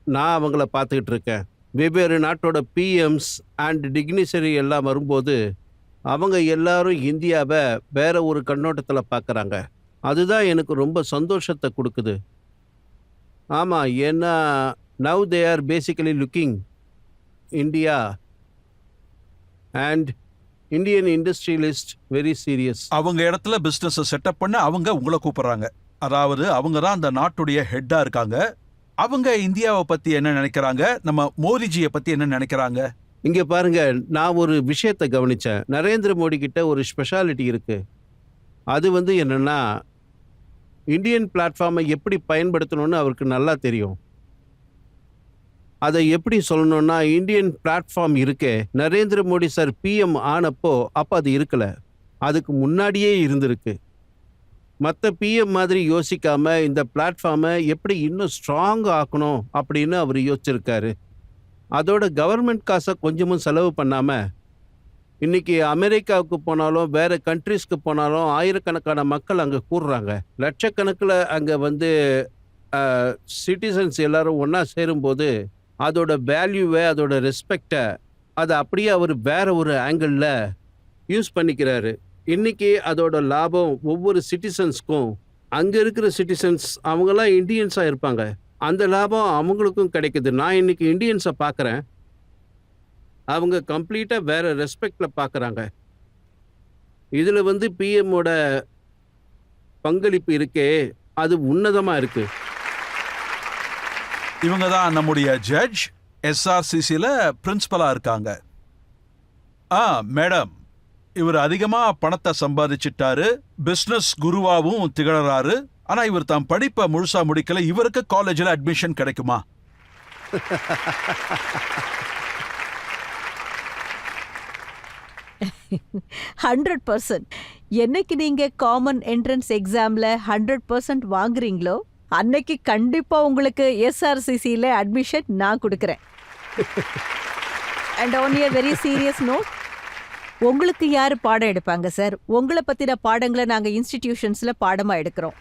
நான் அவங்கள பார்த்துக்கிட்டு இருக்கேன். வெவ்வேறு நாட்டோட பிஎம்ஸ் அண்ட் டிக்னிசரி எல்லாம் வரும்போது அவங்க எல்லாரும் இந்தியாவை வேற ஒரு கண்ணோட்டத்தில் பார்க்குறாங்க. அதுதான் எனக்கு ரொம்ப சந்தோஷத்தை கொடுக்குது. ஆமாம், ஏன்னா now they are basically looking India and Indian industrialist very serious. அவங்க இடத்துல பிசினஸ் செட்டப் பண்ண அவங்க உங்களை கூப்பிடுறாங்க. அதாவது அவங்க தான் அந்த நாட்டுடைய ஹெட்டா இருக்காங்க. அவங்க இந்தியாவை பத்தி என்ன நினைக்கிறாங்க, நம்ம மோடிஜியை பத்தி என்ன நினைக்கிறாங்க? இங்க பாருங்க, நான் ஒரு விஷயத்தை கவனிச்சேன். நரேந்திர மோடி கிட்ட ஒரு ஸ்பெஷாலிட்டி இருக்கு. அது வந்து என்னன்னா, இந்தியன் பிளாட்ஃபார்மை எப்படி பயன்படுத்தணும்னு அவருக்கு நல்லா தெரியும். அதை எப்படி சொல்லணும்னா, இந்தியன் பிளாட்ஃபார்ம் இருக்கே, நரேந்திர மோடி சார் பிஎம் ஆனப்போ அப்போ அது இருக்கல, அதுக்கு முன்னாடியே இருந்திருக்கு. மற்ற பிஎம் மாதிரி யோசிக்காம இந்த பிளாட்ஃபார்மை எப்படி இன்னும் ஸ்ட்ராங் ஆக்கணும் அப்படின்னு அவர் யோசிச்சிருக்காரு. அதோட கவர்மெண்ட் காசை கொஞ்சமும் செலவு பண்ணாம இன்னைக்கு அமெரிக்காவுக்கு போனாலும் வேற கண்ட்ரீஸ்க்கு போனாலும் ஆயிரக்கணக்கான மக்கள் அங்கே கூடுறாங்க. லட்சக்கணக்கில் அங்கே வந்து சிட்டிசன்ஸ் எல்லாரும் ஒன்றா சேரும்போது அதோட வேல்யூவை, அதோட ரெஸ்பெக்டை அதை அப்படியே அவர் வேற ஒரு ஆங்கிளில் யூஸ் பண்ணிக்கிறாரு. இன்னைக்கு அதோட லாபம் ஒவ்வொரு சிட்டிசன்ஸ்க்கும், அங்கே இருக்கிற சிட்டிசன்ஸ் அவங்கெல்லாம் இந்தியன்ஸாக இருப்பாங்க, அந்த லாபம் அவங்களுக்கும் கிடைக்குது. நான் இன்னைக்கு இந்தியன்ஸை பார்க்குறேன், அவங்க கம்ப்ளீட்டாக வேற ரெஸ்பெக்டில் பார்க்குறாங்க. இதில் வந்து பிஎம்மோட பங்களிப்பு இருக்கே, அது உன்னதமாக இருக்கு. இவங்க தான் நம்முடைய ஜட்ஜ், எஸ்ஆர்சிசியில் பிரின்சிபலா இருக்காங்க. மேடம், இவர் அதிகமா பணத்தை சம்பாதிச்சிட்டாரு, பிசினஸ் குருவாவும் திகழறாரு. ஆனா இவர் தான் படிப்பை முழுசா முடிக்கல. இவருக்கு காலேஜில் அட்மிஷன் கிடைக்குமா? $100%. என்னைக்கு நீங்க காமன் என்ட்ரன்ஸ் எக்ஸாம்ல 100% வாங்குறீங்களோ அன்னைக்கு கண்டிப்பா உங்களுக்கு எஸ்ஆர்சிசியில அட்மிஷன் நான் கொடுக்கறேன். And on a very serious note, உங்களுக்கு யாரு பாடம் எடுப்பாங்க சார்? உங்களை பத்தின பாடங்களை நாங்க இன்ஸ்டிடியூஷன்ஸ்ல பாடமா எடுக்கிறோம்.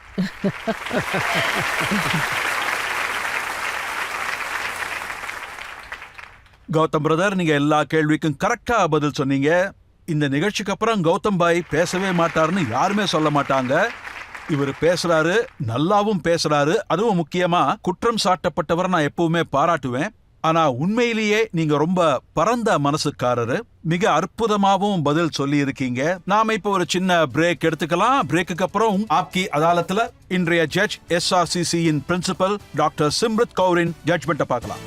கௌதம் பிரதர், நீங்க எல்லா கேள்விக்கும் கரெக்டா பதில் சொன்னீங்க. இந்த நிகழ்ச்சிக்கு அப்புறம் கௌதம் பாய் பேசவே மாட்டாருன்னு யாருமே சொல்ல மாட்டாங்க. இவர் பேசுறாரு, நல்லாவும் பேசுறாரு. அதுவும் முக்கியமா குற்றம் சாட்டப்பட்டவரை நான் எப்பவுமே பாராட்டுவேன். ஆனா உண்மையிலேயே நீங்க ரொம்ப பரந்த மனசுக்காரரு. மிக அற்புதமாவும் பதில் சொல்லி இருக்கீங்க. நாம இப்ப ஒரு சின்ன பிரேக் எடுத்துக்கலாம். பிரேக்குக்கு அப்புறம் ஆப்கி அதாலத்துல இன்றைய ஜட்ஜ் எஸ்ஆர்சிசியின் பிரின்சிபல் டாக்டர் சிம்ரத் கௌரின் ஜட்ஜ்மெண்ட்டை பார்க்கலாம்.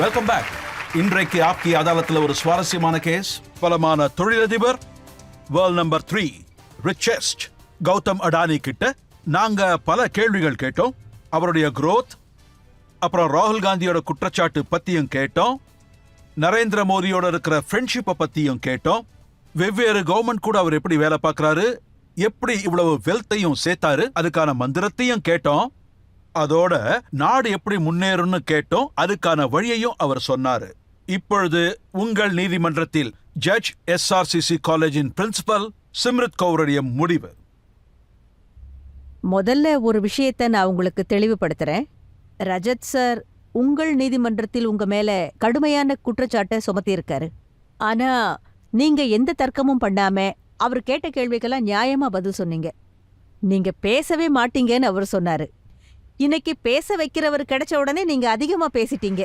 Welcome back. இன்றைக்கு ஆப்கி அதாலத்துல ஒரு சுவாரஸ்யமான கேஸ். பலமான தொழிலதிபர், world number 3 richest Gautam Adani கிட்ட நாங்க பல கேள்விகள் கேட்டோம். அவருடைய growth, அப்புறம் ராகுல் காந்தியோட குற்றச்சாட்டு பத்தியும் கேட்டோம். நரேந்திர மோடியோட இருக்கிற ஃப்ரெண்ட்ஷிப்பை பத்தியும் கேட்டோம். வெவ்வேறு கவர்மெண்ட் கூட அவர் எப்படி வேலை பார்க்கறாரு, எப்படி இவ்வளவு வெல்த்தையும் சேர்த்தாரு, அதுக்கான மந்திரத்தையும் கேட்டோம். அதோட நாடு எப்படி முன்னேறும்னு கேட்டோம். அதுக்கான வழியையும் அவர் சொன்னாரு. இப்பொழுது உங்கள் நீதிமன்றத்தில் ஜட்ஜ் எஸ்ஆர்சிசி காலேஜின் பிரின்சிபல் சிம்ரத் கௌருடைய முடிவு. முதல்ல ஒரு விஷயத்தை நான் உங்களுக்கு தெளிவுபடுத்துறேன். ரஜத் சார் உங்கள் நீதிமன்றத்தில் உங்க மேல கடுமையான குற்றச்சாட்டை சுமத்தியிருக்காரு. ஆனா நீங்க எந்த தர்க்கமும் பண்ணாம அவர் கேட்ட கேள்விக்கெல்லாம் நியாயமா பதில் சொன்னீங்க. நீங்க பேசவே மாட்டீங்கன்னு அவர் சொன்னாரு. இன்னைக்கு பேச வைக்கிறவர் கிடைச்ச உடனே நீங்க அதிகமா பேசிட்டீங்க.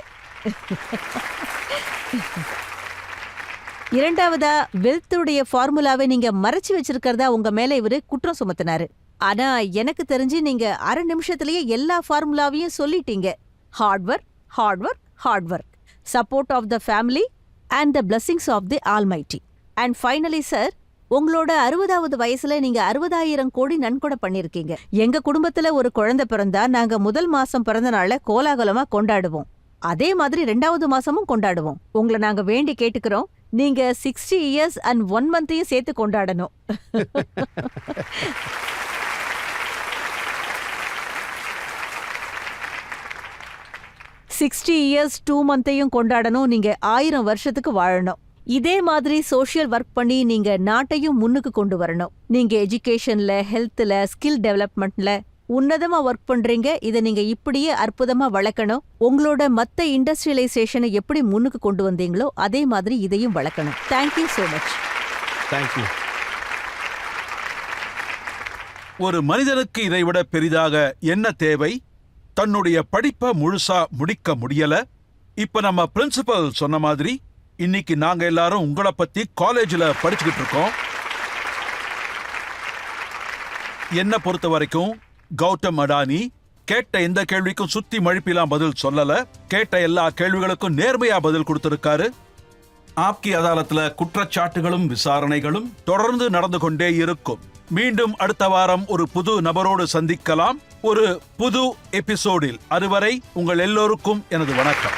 இரண்டாவதா, வெல்த்துடைய ஃபார்முலாவை நீங்க மறைச்சு வச்சிருக்கிறதா உங்க மேல இவரு குற்றம் சுமத்தினாரு. ஆனா எனக்கு தெரிஞ்சு நீங்க அரை நிமிஷத்திலேயே எல்லா ஃபார்முலாவையும் சொல்லிட்டீங்க. Hard work, hard work, hard work, support of the family and the blessings of the almighty. And finally sir, உங்களோட 60வது வயசுல நீங்க 60,000 கோடி நன்கொடை பண்ணிருக்கீங்க. எங்க குடும்பத்துல ஒரு குழந்தை பிறந்தா நாங்க முதல் மாசம் பிறந்த நாள கோலாகலமா கொண்டாடுவோம். அதே மாதிரி 2வது மாசமும் கொண்டாடுவோம். உங்களை நாங்க வேண்டி கேட்டுக்கிறோம், நீங்க 60 இயர்ஸ் அண்ட் 1 மந்த்தையும் சேர்த்து கொண்டாடணும். சிக்ஸ்டி இயர்ஸ் 2 மந்த்தையும் கொண்டாடணும். நீங்க 1000 வருஷத்துக்கு வாழணும். இதே மாதிரி சோஷியல் ஒர்க் பண்ணி நீங்க நாட்டையும் முன்னுக்கு கொண்டு வரணும். நீங்க எஜுகேஷன்ல, ஹெல்த்ல, ஸ்கில் டெவலப்மெண்ட்ல உன்னதமா ஒர்க் பண்றீங்க. இதை நீங்க இப்படியே அற்புதமா வளர்க்கணும். உங்களோட மத்த இண்டஸ்ட்ரியலைசேஷனை எப்படி முன்னுக்கு கொண்டு வந்தீங்களோ அதே மாதிரி இதையும் வளர்க்கணும். Thank you so much. தேங்க்யூ. ஒரு மனிதனுக்கு இதைவிட பெரிதாக என்ன தேவை? தன்னுடைய படிப்பை முழுசா முடிக்க முடியல. இப்ப நம்ம பிரின்சிபல் சொன்ன மாதிரி இன்னைக்கு நாங்க எல்லாரும் உங்களை பத்தி காலேஜ்ல படிச்சுக்கிட்டு இருக்கோம். என்ன பொறுத்த வரைக்கும் கௌதம் அடானி கேட்ட எந்த கேள்விக்கும் சுத்தி மழுப்பிலாம் பதில் சொல்லல. கேட்ட எல்லா கேள்விகளுக்கும் நேர்மையா பதில் கொடுத்திருக்காரு. ஆப்கி அதாலத்துல குற்றச்சாட்டுகளும் விசாரணைகளும் தொடர்ந்து நடந்து கொண்டே இருக்கும். மீண்டும் அடுத்த வாரம் ஒரு புது நபரோடு சந்திக்கலாம், ஒரு புது எபிசோடில். அதுவரை உங்கள் எல்லோருக்கும் எனது வணக்கம்.